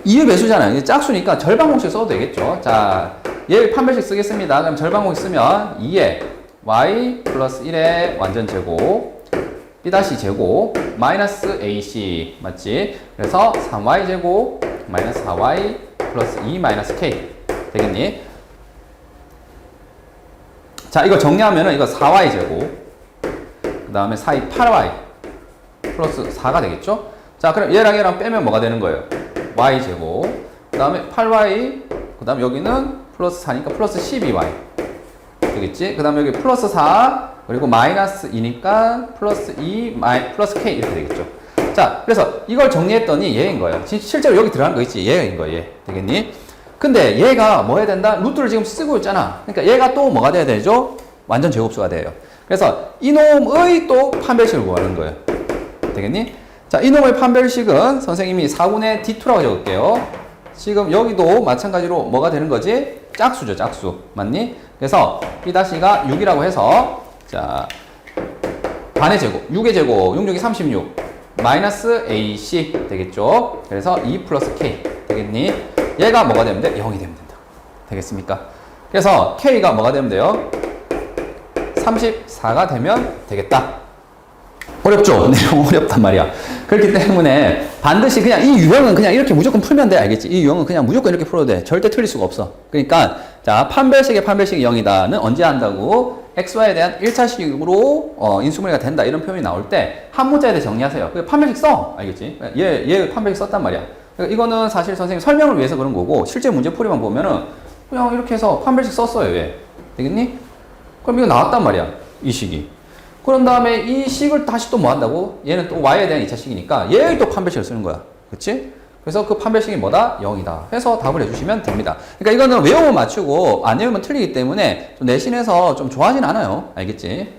2의 배수잖아요. 이게 짝수니까 절반 공식 써도 되겠죠. 자, 얘의 판별식 쓰겠습니다. 그럼 절반 공식 쓰면 2의 y 플러스 1의 완전 제곱 b 다시 제곱 마이너스 ac 맞지? 그래서 3y 제곱 마이너스 4y 플러스 2 마이너스 k 되겠니? 자, 이거 정리하면은 이거 4y 제곱 그 다음에 사이 8y 플러스 4가 되겠죠? 자, 그럼 얘랑 빼면 뭐가 되는 거예요? y 제곱 그 다음에 8y 그 다음 여기는 플러스 4니까 플러스 12y 되겠지? 그 다음에 여기 플러스 4 그리고 마이너스 2니까 플러스 2 플러스 k 이렇게 되겠죠? 자, 그래서 이걸 정리했더니 얘인 거예요. 실제로 여기 들어간 거 있지? 얘인 거예요. 얘. 되겠니? 근데 얘가 뭐 해야 된다? 루트를 지금 쓰고 있잖아. 그러니까 얘가 또 뭐가 돼야 되죠? 완전 제곱수가 돼요. 그래서 이놈의 또 판별식을 구하는 거예요. 되겠니? 자, 이놈의 판별식은 선생님이 4분의 D2라고 적을게요. 지금 여기도 마찬가지로 뭐가 되는 거지? 짝수죠, 짝수. 맞니? 그래서 B-가 6이라고 해서 자, 반의 제곱, 6의 제곱, 6, 6이 36 마이너스 AC 되겠죠. 그래서 2 플러스 K 되겠니? 얘가 뭐가 되면 돼? 0이 되면 된다. 되겠습니까? 그래서 K가 뭐가 되면 돼요? 34가 되면 되겠다. 어렵죠? 내용 어렵단 말이야. 그렇기 때문에 반드시 그냥 이 유형은 그냥 이렇게 무조건 풀면 돼. 알겠지? 이 유형은 그냥 무조건 이렇게 풀어도 돼. 절대 틀릴 수가 없어. 그러니까 자, 판별식의 0이다는 언제 한다고? XY에 대한 1차식으로 인수분해가 된다. 이런 표현이 나올 때 한 문자에 대해 정리하세요. 판별식 써. 알겠지? 얘 판별식 썼단 말이야. 그러니까 이거는 사실 선생님 설명을 위해서 그런 거고 실제 문제풀이만 보면은 그냥 이렇게 해서 판별식 썼어요. 얘. 되겠니? 그럼 이거 나왔단 말이야. 이 식이. 그런 다음에 이 식을 다시 또 뭐 한다고? 얘는 또 y에 대한 2차식이니까 얘를 또 판별식을 쓰는 거야. 그치? 그래서 그 판별식이 뭐다? 0이다. 해서 답을 해주시면 됩니다. 그러니까 이거는 외우면 맞추고 안 외우면 틀리기 때문에 좀 내신에서 좀 좋아하진 않아요. 알겠지?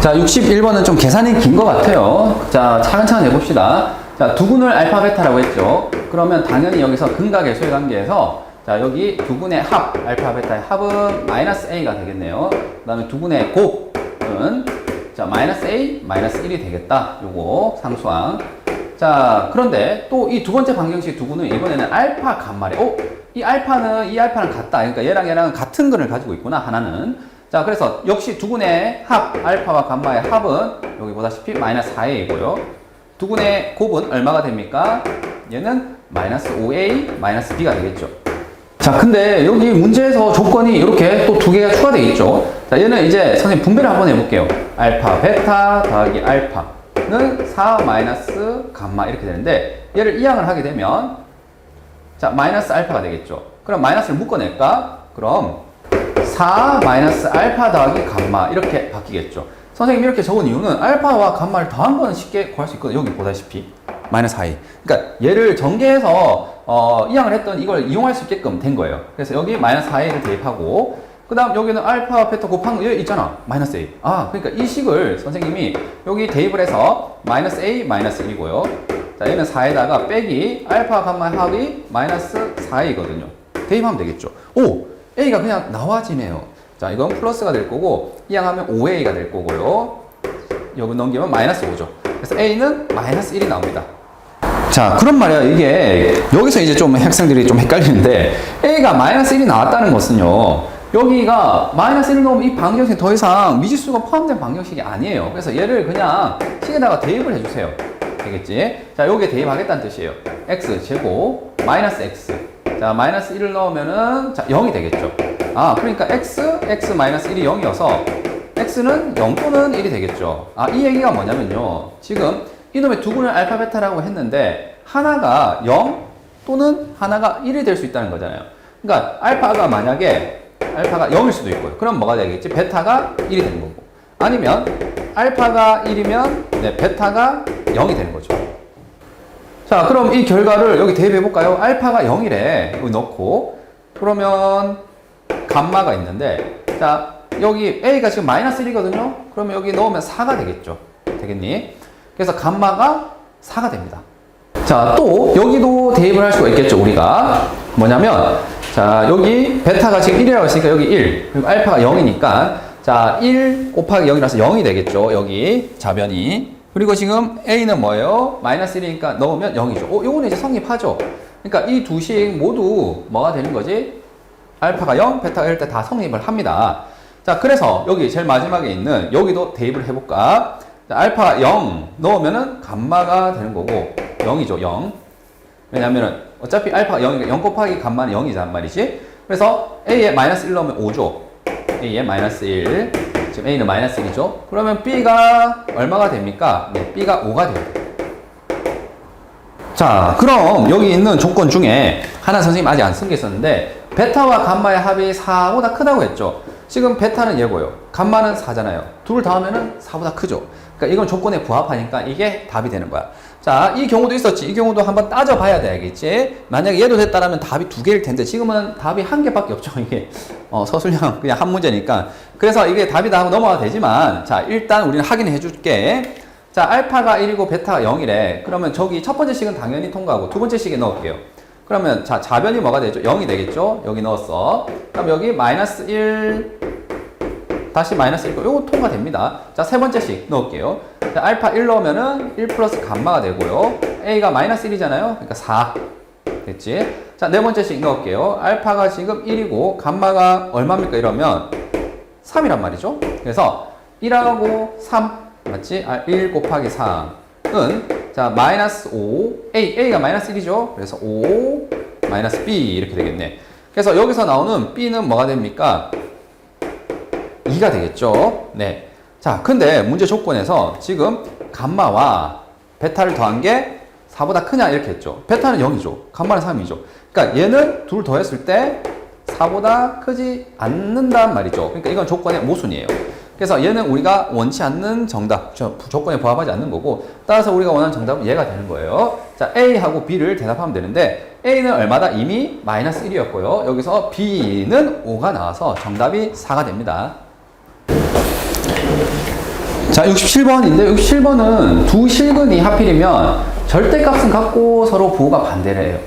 자, 61번은 좀 계산이 긴 것 같아요. 자, 차근차근 해봅시다. 자, 두근을 알파, 베타라고 했죠. 그러면 당연히 여기서 근각의 관계에서 자, 여기 두근의 합, 알파, 베타의 합은 마이너스 A가 되겠네요. 그 다음에 두근의 곱은 자, 마이너스 A, 마이너스 1이 되겠다. 요거 상수항. 자, 그런데 또 이 두 번째 방정식 두근은 이번에는 알파 감마래. 이 알파는 같다. 그러니까 얘랑 같은 근을 가지고 있구나. 하나는. 자, 그래서 역시 두근의 합, 알파와 감마의 합은 여기 보다시피 마이너스 4A이고요. 두근의 곱은 얼마가 됩니까? 얘는 마이너스 5A, 마이너스 B가 되겠죠. 자, 근데 여기 문제에서 조건이 이렇게 또 두 개가 추가되어 있죠. 자, 얘는 이제 선생님 분배를 한번 해볼게요. 알파, 베타 더하기 알파는 4 마이너스 감마 이렇게 되는데 얘를 이항을 하게 되면 자, 마이너스 알파가 되겠죠. 그럼 마이너스를 묶어낼까? 그럼 4 마이너스 알파 더하기 감마 이렇게 바뀌겠죠. 선생님이 이렇게 적은 이유는 알파와 감마를 더한 거는 쉽게 구할 수 있거든요. 여기 보다시피 마이너스 4a. 그러니까 얘를 전개해서 이항을 했던 이걸 이용할 수 있게끔 된 거예요. 그래서 여기 마이너스 4a를 대입하고 그 다음 여기는 알파 베타 곱한 거 여기 있잖아. 마이너스 a. 그러니까 이 식을 선생님이 여기 대입을 해서 마이너스 a 마이너스 1이고요. 자, 얘는 4에다가 빼기 알파 감마의 합이 마이너스 4a거든요. 대입하면 되겠죠. A가 그냥 나와지네요. 자, 이건 플러스가 될 거고 이항하면 5A가 될 거고요. 여기 넘기면 마이너스 5죠. 그래서 A는 마이너스 1이 나옵니다. 자, 그런 말이야. 이게 여기서 이제 좀 학생들이 좀 헷갈리는데 A가 마이너스 1이 나왔다는 것은요. 여기가 마이너스 1을 넣으면 이 방정식이 더 이상 미지수가 포함된 방정식이 아니에요. 그래서 얘를 그냥 식에다가 대입을 해주세요. 되겠지? 자, 여기에 대입하겠다는 뜻이에요. X제곱 마이너스 X. 자, 마이너스 1을 넣으면은, 자, 0이 되겠죠. 그러니까 X 마이너스 1이 0이어서, X는 0 또는 1이 되겠죠. 이 얘기가 뭐냐면요. 지금 이놈의 두근을 알파, 베타라고 했는데, 하나가 0 또는 하나가 1이 될 수 있다는 거잖아요. 그러니까, 알파가 0일 수도 있고요. 그럼 뭐가 되겠지? 베타가 1이 되는 거고. 아니면, 알파가 1이면, 네, 베타가 0이 되는 거죠. 자, 그럼 이 결과를 여기 대입해볼까요? 알파가 0이래. 여기 넣고. 그러면, 감마가 있는데, 자, 여기 A가 지금 마이너스 1이거든요? 그러면 여기 넣으면 4가 되겠죠. 되겠니? 그래서 감마가 4가 됩니다. 자, 또, 여기도 대입을 할 수가 있겠죠, 우리가. 뭐냐면, 자, 여기 베타가 지금 1이라고 했으니까 여기 1. 그리고 알파가 0이니까, 자, 1 곱하기 0이라서 0이 되겠죠, 여기. 자변이. 그리고 지금 A는 뭐예요? 마이너스 1이니까 넣으면 0이죠. 요거는 이제 성립하죠. 그러니까 이 두 식 모두 뭐가 되는 거지? 알파가 0, 베타가 1 때 다 성립을 합니다. 자, 그래서 여기 제일 마지막에 있는 여기도 대입을 해볼까? 자, 알파가 0 넣으면은 감마가 되는 거고 0이죠, 0. 왜냐면은 어차피 알파가 0이니까 0 곱하기 감마는 0이란 말이지. 그래서 A에 마이너스 1 넣으면 5죠. A에 마이너스 1. 지금 A는 마이너스 1이죠. 그러면 B가 얼마가 됩니까? 네, B가 5가 돼요. 자, 그럼 여기 있는 조건 중에 하나 선생님 아직 안 쓴 게 있었는데 베타와 감마의 합이 4보다 크다고 했죠. 지금 베타는 얘고요. 감마는 4잖아요. 둘 더하면은 4보다 크죠. 그러니까 이건 조건에 부합하니까 이게 답이 되는 거야. 자, 이 경우도 있었지. 이 경우도 한번 따져봐야 되겠지. 만약에 얘도 됐다라면 답이 2개일 텐데 지금은 답이 1개밖에 없죠. 이게 서술형 그냥 한 문제니까. 그래서 이게 답이 다 넘어가도 되지만 자, 일단 우리는 확인해 줄게. 자, 알파가 1이고 베타가 0이래. 그러면 저기 첫 번째 식은 당연히 통과하고 두 번째 식에 넣을게요. 그러면 자, 자변이 뭐가 되죠? 0이 되겠죠? 여기 넣었어. 그럼 여기 마이너스 1 다시 마이너스 1, 요거 통과됩니다. 자, 세 번째 식 넣을게요. 자, 알파 1 넣으면은 1 플러스 감마가 되고요. A가 마이너스 1이잖아요. 그러니까 4. 됐지? 자, 네 번째씩 넣을게요. 알파가 지금 1이고, 감마가 얼마입니까? 이러면 3이란 말이죠. 그래서 1하고 3, 맞지? 1 곱하기 3은, 자, 마이너스 5, A가 마이너스 1이죠. 그래서 5, 마이너스 B 이렇게 되겠네. 그래서 여기서 나오는 B는 뭐가 됩니까? 2가 되겠죠. 네. 자, 근데 문제 조건에서 지금 감마와 베타를 더한 게 4보다 크냐 이렇게 했죠. 베타는 0이죠. 감마는 3이죠. 그러니까 얘는 둘 더했을 때 4보다 크지 않는단 말이죠. 그러니까 이건 조건의 모순이에요. 그래서 얘는 우리가 원치 않는 정답, 조건에 부합하지 않는 거고, 따라서 우리가 원하는 정답은 얘가 되는 거예요. 자, A하고 B를 대답하면 되는데, A는 얼마다? 이미 마이너스 1이었고요. 여기서 B는 5가 나와서 정답이 4가 됩니다. 자, 67번인데 67번은 두 실근이 하필이면 절대값은 같고 서로 부호가 반대래요.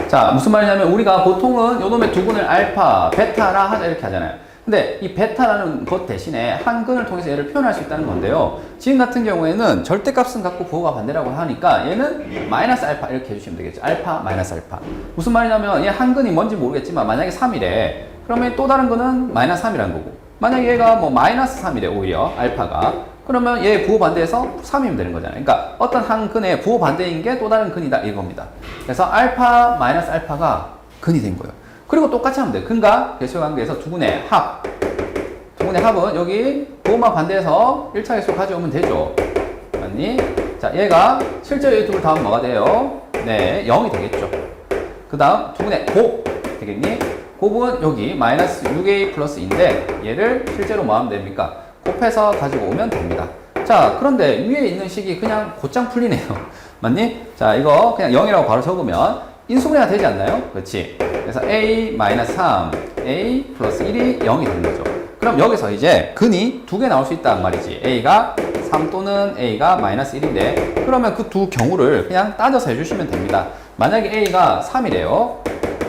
자, 무슨 말이냐면 우리가 보통은 요놈의 두 근을 알파, 베타라 하자 이렇게 하잖아요. 근데 이 베타라는 것 대신에 한 근을 통해서 얘를 표현할 수 있다는 건데요. 지금 같은 경우에는 절대값은 같고 부호가 반대라고 하니까 얘는 마이너스 알파 이렇게 해주시면 되겠죠. 알파, 마이너스 알파. 무슨 말이냐면 얘 한 근이 뭔지 모르겠지만 만약에 3이래. 그러면 또 다른 근은 마이너스 3이라는 거고. 만약에 얘가 뭐 마이너스 3이래 오히려 알파가. 그러면 얘 부호 반대에서 3이면 되는 거잖아요. 그러니까 어떤 한 근의 부호 반대인 게 또 다른 근이다 이겁니다. 그래서 알파, 마이너스 알파가 근이 된 거예요. 그리고 똑같이 하면 돼요. 근과 개수 관계에서 두 근의 합. 두 근의 합은 여기 부호만 반대해서 1차 개수 가져오면 되죠. 맞니? 자, 얘가 실제로 이 둘을 더하면 뭐가 돼요? 네, 0이 되겠죠. 그 다음 두 근의 곱 되겠니? 곱은 여기 마이너스 6a 플러스 2인데 얘를 실제로 뭐 하면 됩니까? 곱해서 가지고 오면 됩니다. 자, 그런데 위에 있는 식이 그냥 곧장 풀리네요. 맞니? 자, 이거 그냥 0이라고 바로 적으면 인수분해가 되지 않나요? 그렇지. 그래서 A-3, A 플러스 1이 0이 되는 거죠. 그럼 여기서 이제 근이 두 개 나올 수 있단 말이지. A가 3 또는 A가 마이너스 1인데 그러면 그 두 경우를 그냥 따져서 해주시면 됩니다. 만약에 A가 3이래요.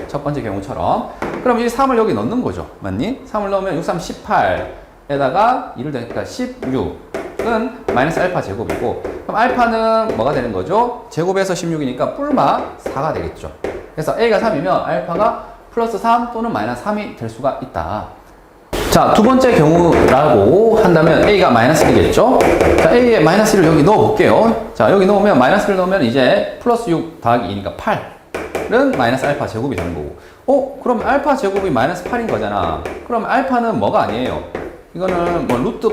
첫 번째 경우처럼. 그럼 이 3을 여기 넣는 거죠. 맞니? 3을 넣으면 6, 3, 18에다가 1을 더니까 16은 마이너스 알파 제곱이고 그럼 알파는 뭐가 되는 거죠? 제곱에서 16이니까 뿔마 4가 되겠죠. 그래서 A가 3이면 알파가 플러스 3 또는 마이너스 3이 될 수가 있다. 자, 두 번째 경우라고 한다면 A가 마이너스 1이겠죠? 자, A에 마이너스 1을 여기 넣어 볼게요. 자, 여기 넣으면 마이너스 1을 넣으면 이제 플러스 6 더하기 2니까 8은 마이너스 알파 제곱이 되는 거고 그럼 알파 제곱이 마이너스 8인 거잖아. 그럼 알파는 뭐가 아니에요? 이거는 뭐 루트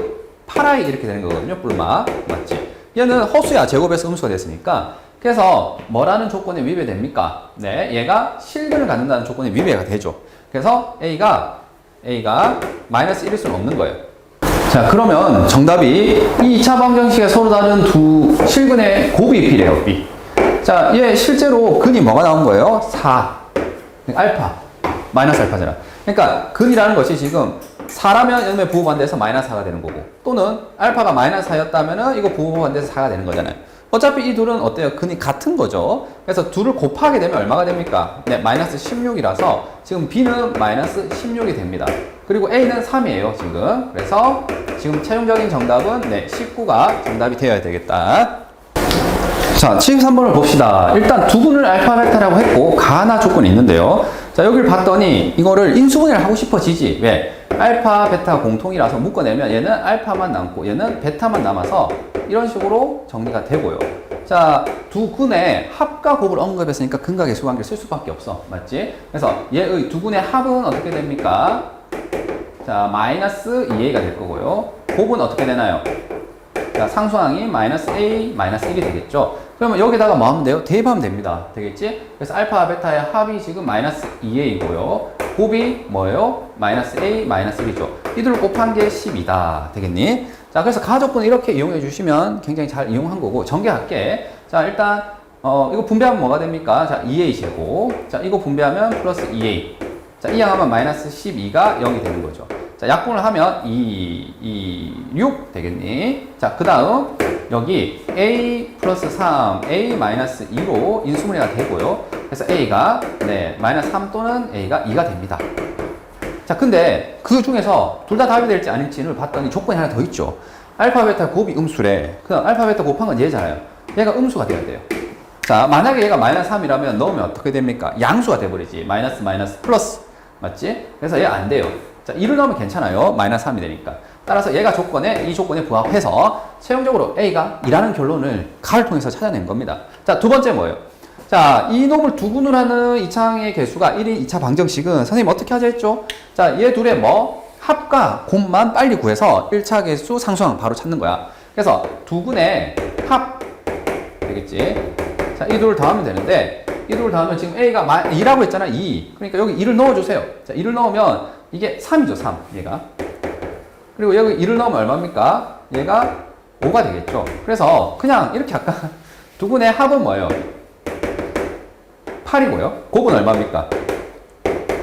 8i 이렇게 되는 거거든요. 뿔마. 맞지? 얘는 허수야. 제곱에서 음수가 됐으니까. 그래서 뭐라는 조건에 위배됩니까? 네, 얘가 실근을 갖는다는 조건에 위배가 되죠. 그래서 A가 마이너스 1일 수는 없는 거예요. 자, 그러면 정답이 이 2차 방정식에 서로 다른 두 실근의 곱이 B래요. B. 자, 얘 실제로 근이 뭐가 나온 거예요? 4. 알파. 마이너스 알파잖아. 그러니까 근이라는 것이 지금 4라면 이놈의 부호 반대에서 마이너스 4가 되는 거고 또는 알파가 마이너스 4였다면 이거 부호 반대에서 4가 되는 거잖아요. 어차피 이 둘은 어때요? 근이 같은 거죠. 그래서 둘을 곱하게 되면 얼마가 됩니까? 네, 마이너스 16이라서 지금 B는 마이너스 16이 됩니다. 그리고 A는 3이에요, 지금. 그래서 지금 최종적인 정답은 네, 19가 정답이 되어야 되겠다. 자, 73번을 봅시다. 일단 두 근을 알파, 베타라고 했고 가나 조건이 있는데요. 자, 여기를 봤더니 이거를 인수분해를 하고 싶어지지. 왜? 알파, 베타 공통이라서 묶어내면 얘는 알파만 남고 얘는 베타만 남아서 이런 식으로 정리가 되고요. 자, 두 근의 합과 곱을 언급했으니까 근과 개수 관계를 쓸 수밖에 없어. 맞지? 그래서 얘의 두 근의 합은 어떻게 됩니까? 자, 마이너스 2a가 될 거고요. 곱은 어떻게 되나요? 자, 상수항이 마이너스 a, 마이너스 1이 되겠죠? 그러면 여기다가 뭐 하면 돼요? 대입하면 됩니다. 되겠지? 그래서 알파, 베타의 합이 지금 마이너스 2a이고요. 곱이 뭐예요? 마이너스 a, 마이너스 1이죠. 이들을 곱한 게 10이다. 되겠니? 자, 그래서 가족분 이렇게 이용해 주시면 굉장히 잘 이용한 거고, 전개할게. 자, 일단, 이거 분배하면 뭐가 됩니까? 자, 2a 제곱. 자, 이거 분배하면 플러스 2a. 자, 이 양하면 마이너스 12가 0이 되는 거죠. 자, 약분을 하면 6 되겠니? 자, 그 다음, 여기 a 플러스 3, a 마이너스 2로 인수분해가 되고요. 그래서 a가, 네, 마이너스 3 또는 a가 2가 됩니다. 자, 근데 그 중에서 둘 다 답이 될지 아닐지를 봤더니 조건이 하나 더 있죠. 알파, 베타 곱이 음수래. 그럼 알파, 베타 곱한 건 얘잖아요. 얘가 음수가 돼야 돼요. 자, 만약에 얘가 마이너스 3이라면 넣으면 어떻게 됩니까? 양수가 돼버리지. 마이너스, 마이너스, 플러스. 맞지? 그래서 얘 안 돼요. 자, 2를 넣으면 괜찮아요. 마이너스 3이 되니까. 따라서 얘가 이 조건에 부합해서 최종적으로 A가 2라는 결론을 가를 통해서 찾아낸 겁니다. 자, 두 번째 뭐예요? 자, 이 놈을 두근을 하는 이차항의 개수가 1인 2차 방정식은 선생님 어떻게 하자 했죠? 자, 얘 둘의 뭐? 합과 곱만 빨리 구해서 1차 개수 상수항 바로 찾는 거야. 그래서 두근의 합 되겠지? 자, 이 둘을 더하면 되는데 이 둘을 더하면 지금 A가 2라고 했잖아. 2. 그러니까 여기 2를 넣어주세요. 자, 2를 넣으면 이게 3이죠. 3. 얘가. 그리고 여기 2를 넣으면 얼마입니까? 얘가 5가 되겠죠. 그래서 그냥 이렇게 아까 두근의 합은 뭐예요? 8이고요. 곱은 얼마입니까?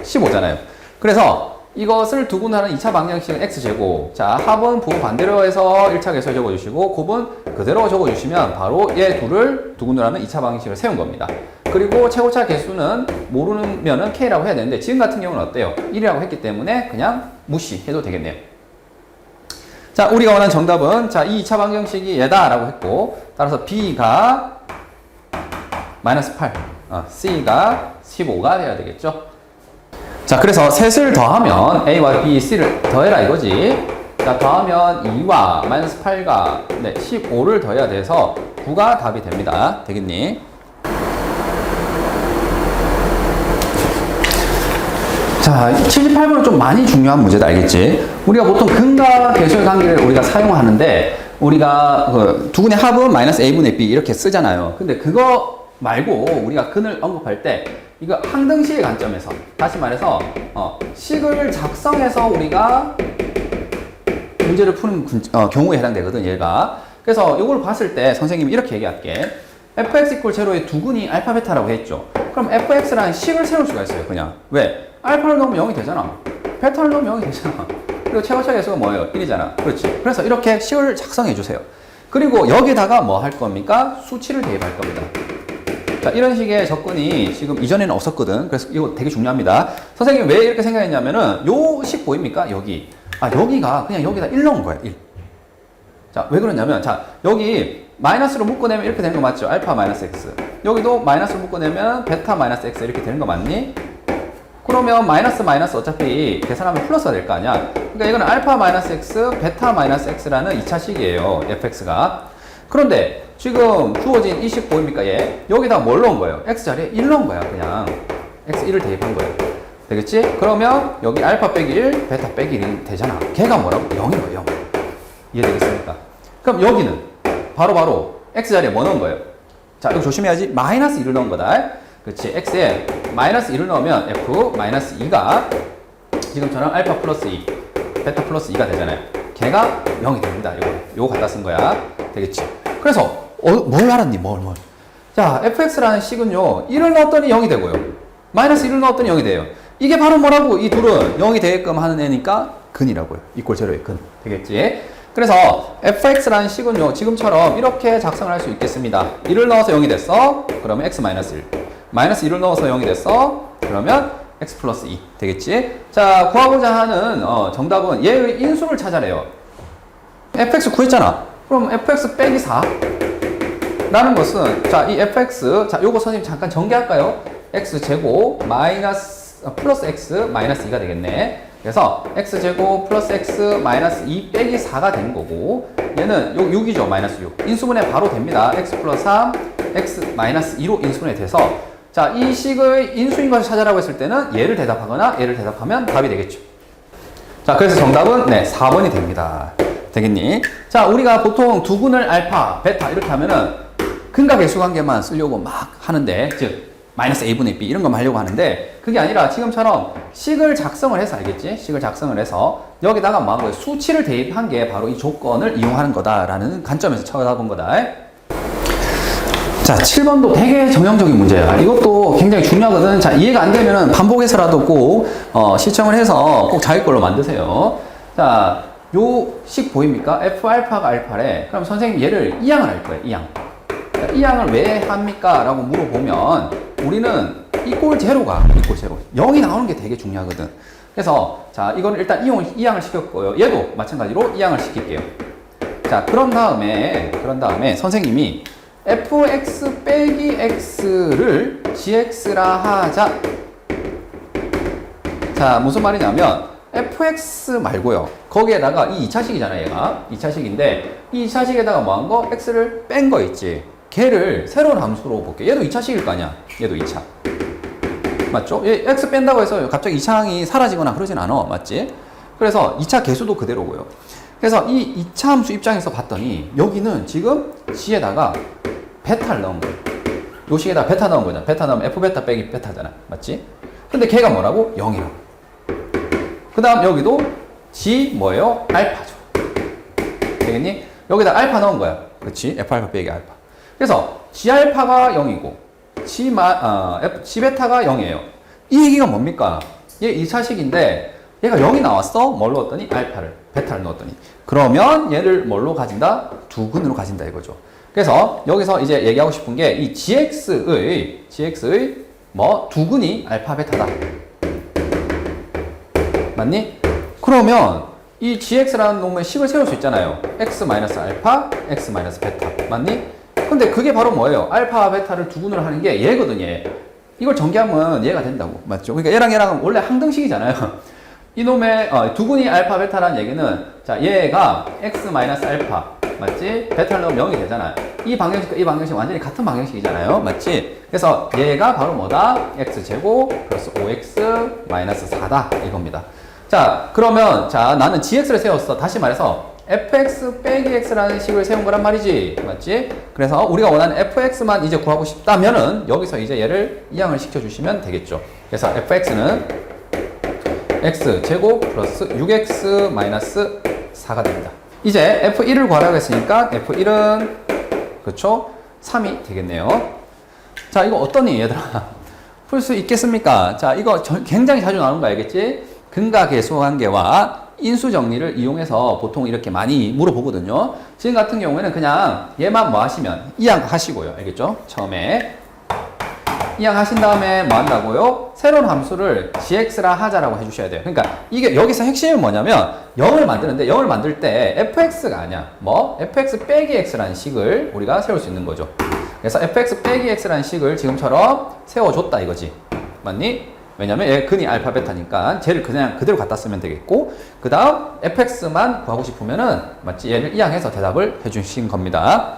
15잖아요. 그래서 이것을 두근하는 2차 방정식은 x제곱. 자, 합은 부호 반대로 해서 1차 개수를 적어주시고 곱은 그대로 적어주시면 바로 얘 둘을 두근을 하는 2차 방정식을 세운 겁니다. 그리고 최고차 개수는 모르면은 k라고 해야 되는데 지금 같은 경우는 어때요? 1이라고 했기 때문에 그냥 무시해도 되겠네요. 자, 우리가 원하는 정답은 자, 이 2차 방정식이 얘다라고 했고 따라서 b가 마이너스 8, c가 15가 돼야 되겠죠. 자, 그래서 셋을 더하면 A와 B, C를 더해라 이거지. 자, 더하면 2와 마이너스 8과 15를 더해야 돼서 9가 답이 됩니다. 되겠니? 자, 78번은 좀 많이 중요한 문제다, 알겠지? 우리가 보통 근과 계수의 관계를 우리가 사용하는데 우리가 두근의 합은 마이너스 A분의 B 이렇게 쓰잖아요. 근데 그거 말고 우리가 근을 언급할 때 이거 항등식의 관점에서 다시 말해서 식을 작성해서 우리가 문제를 푸는 경우에 해당되거든 얘가. 그래서 이걸 봤을 때 선생님이 이렇게 얘기할게. fx equal 0의 두근이 알파 베타라고 했죠. 그럼 fx라는 식을 세울 수가 있어요. 그냥 왜? 알파를 넣으면 0이 되잖아. 베타를 넣으면 0이 되잖아. 그리고 최고차 개수가 뭐예요? 1이잖아. 그렇지. 그래서 이렇게 식을 작성해 주세요. 그리고 여기다가 뭐 할 겁니까? 수치를 대입할 겁니다. 자, 이런 식의 접근이 지금 이전에는 없었거든. 그래서 이거 되게 중요합니다. 선생님이 왜 이렇게 생각했냐면은 요 식 보입니까? 여기. 여기가 그냥 여기다 1 넣은 거야. 1. 자, 왜 그러냐면 자, 여기 마이너스로 묶어내면 이렇게 되는 거 맞죠? 알파 마이너스 x. 여기도 마이너스로 묶어내면 베타 마이너스 x 이렇게 되는 거 맞니? 그러면 마이너스 어차피 계산하면 플러스가 될 거 아니야? 그러니까 이거는 알파 마이너스 x, 베타 마이너스 x라는 2차식이에요. fx가. 그런데 지금 주어진 이 식 보입니까? 얘 여기다 뭘 넣은 거예요? x자리에 1 넣은 거야. 그냥 x1을 대입한 거예요. 되겠지? 그러면 여기 알파 빼기 1, 베타 빼기 1이 되잖아. 걔가 뭐라고? 0인 거예요. 0. 이해되겠습니까? 그럼 여기는 바로 x자리에 뭐 넣은 거예요? 자, 이거 조심해야지. 마이너스 1을 넣은 거다. 그렇지. x에 마이너스 1을 넣으면 f 마이너스 2가 지금처럼 알파 플러스 2, 베타 플러스 2가 되잖아요. 걔가 0이 됩니다. 요거 갖다 쓴 거야. 되겠지? 그래서 뭘 알았니? 뭘. 자, fx라는 식은요. 1을 넣었더니 0이 되고요. 마이너스 1을 넣었더니 0이 돼요. 이게 바로 뭐라고? 이 둘은 0이 되게끔 하는 애니까 근이라고요. 이꼴 제로의 근. 되겠지? 그래서 fx라는 식은요. 지금처럼 이렇게 작성을 할 수 있겠습니다. 1을 넣어서 0이 됐어. 그러면 x 마이너스 1. 마이너스 1을 넣어서 0이 됐어. 그러면 x 플러스 2. 되겠지? 자, 구하고자 하는 정답은 얘의 인수를 찾아내요. fx 구했잖아. 그럼 fx 빼기 4 라는 것은 자, 이 fx 자, 요거 선생님 잠깐 전개할까요? x제곱 플러스 x 마이너스 2가 되겠네. 그래서 x제곱 플러스 x 마이너스 2 빼기 4가 되는 거고 얘는 요 6이죠. 마이너스 6. 인수분해 바로 됩니다. x 플러스 3 x 마이너스 2로 인수분해 돼서 자, 이 식의 인수인 것을 찾아라고 했을 때는 얘를 대답하거나 얘를 대답하면 답이 되겠죠. 자, 그래서 정답은 4번이 됩니다. 되겠니? 자, 우리가 보통 두근을 알파, 베타 이렇게 하면은 근과 계수 관계만 쓰려고 막 하는데, 즉 마이너스 a분의 b 이런 거 하려고 하는데 그게 아니라 지금처럼 식을 작성을 해서 알겠지? 식을 작성을 해서 여기다가 뭐 한 거예요? 수치를 대입한 게 바로 이 조건을 이용하는 거다라는 관점에서 쳐다본 거다. 자, 7번도 되게 정형적인 문제야. 이것도 굉장히 중요하거든. 자, 이해가 안 되면은 반복해서라도 꼭 시청을 해서 꼭 자기 걸로 만드세요. 자, 요 식 보입니까? f 알파가 알파래. 그럼 선생님 얘를 이항을 할 거예요. 이항을 왜 합니까? 라고 물어보면 우리는 이꼴 제로가 이꼴 제로 0이 나오는 게 되게 중요하거든. 그래서 자, 이거는 일단 이항을 시켰고요. 얘도 마찬가지로 이항을 시킬게요. 자, 그런 다음에 선생님이 fx 빼기 x를 gx라 하자. 자, 무슨 말이냐면 fx 말고요. 거기에다가 이 2차식이잖아요, 얘가. 2차식인데 이 2차식에다가 뭐 한 거? x를 뺀 거 있지. 걔를 새로운 함수로 볼게. 얘도 2차식일 거 아니야. 얘도 2차. 맞죠? 얘 x 뺀다고 해서 갑자기 2차항이 사라지거나 그러진 않아. 맞지? 그래서 2차 개수도 그대로고요. 그래서 이 2차 함수 입장에서 봤더니 여기는 지금 g에다가 베타를 넣은 거예요. 요 식에다가 베타 넣은 거잖아. 베타 넣으면 f베타 빼기 베타잖아. 맞지? 근데 걔가 뭐라고? 0이라고. 그 다음 여기도 g 뭐예요? 알파죠. 되겠니? 여기다 알파 넣은 거야. 그치? f알파 빼기 알파. 그래서 g 알파가 0이고 g 베타가 0이에요. 이 얘기가 뭡니까? 얘 2차식인데 얘가 0이 나왔어? 뭘 넣었더니? 베타를 넣었더니. 그러면 얘를 뭘로 가진다? 두근으로 가진다 이거죠. 그래서 여기서 이제 얘기하고 싶은 게 이 gx의 뭐 두근이 알파 베타다. 맞니? 그러면 이 gx라는 놈의 식을 세울 수 있잖아요. x-알파, x-베타. 맞니? 근데 그게 바로 뭐예요? 알파와 베타를 두근으로 하는 게 얘거든요. 이걸 전개하면 얘가 된다고. 맞죠? 그러니까 얘랑 얘랑은 원래 항등식이잖아요. 이놈의 두근이 알파, 베타라는 얘기는 자, 얘가 x-알파. 맞지? 베타를 넣으면 0이 되잖아. 이 방정식과 이 방정식 완전히 같은 방정식이잖아요. 맞지? 그래서 얘가 바로 뭐다? x제곱 플러스 5x 마이너스 4다. 이겁니다. 자, 그러면 자, 나는 gx를 세웠어. 다시 말해서 fx 빼기 x라는 식을 세운 거란 말이지. 맞지? 그래서 우리가 원하는 fx만 이제 구하고 싶다면은 여기서 이제 얘를 이항을 시켜주시면 되겠죠. 그래서 fx는 x제곱 플러스 6x 마이너스 4가 됩니다. 이제 F1을 구하라고 했으니까 F1은 그쵸? 3이 되겠네요. 자, 이거 어떠니 얘들아? 풀 수 있겠습니까? 자, 이거 굉장히 자주 나오는 거 알겠지? 근가계수관계와 인수정리를 이용해서 보통 이렇게 많이 물어보거든요. 지금 같은 경우에는 그냥 얘만 뭐 하시면 이항 하시고요. 알겠죠? 처음에 이항 하신 다음에 뭐 한다고요? 새로운 함수를 gx라 하자라고 해주셔야 돼요. 그러니까 이게 여기서 핵심은 뭐냐면 0을 만드는데 0을 만들 때 fx가 아니야. 뭐? fx 빼기 x라는 식을 우리가 세울 수 있는 거죠. 그래서 fx 빼기 x라는 식을 지금처럼 세워줬다 이거지. 맞니? 왜냐면 얘 근이 알파 베타니까 쟤를 그냥 그대로 갖다 쓰면 되겠고 그 다음 fx만 구하고 싶으면은 맞지? 얘를 이항해서 대답을 해주신 겁니다.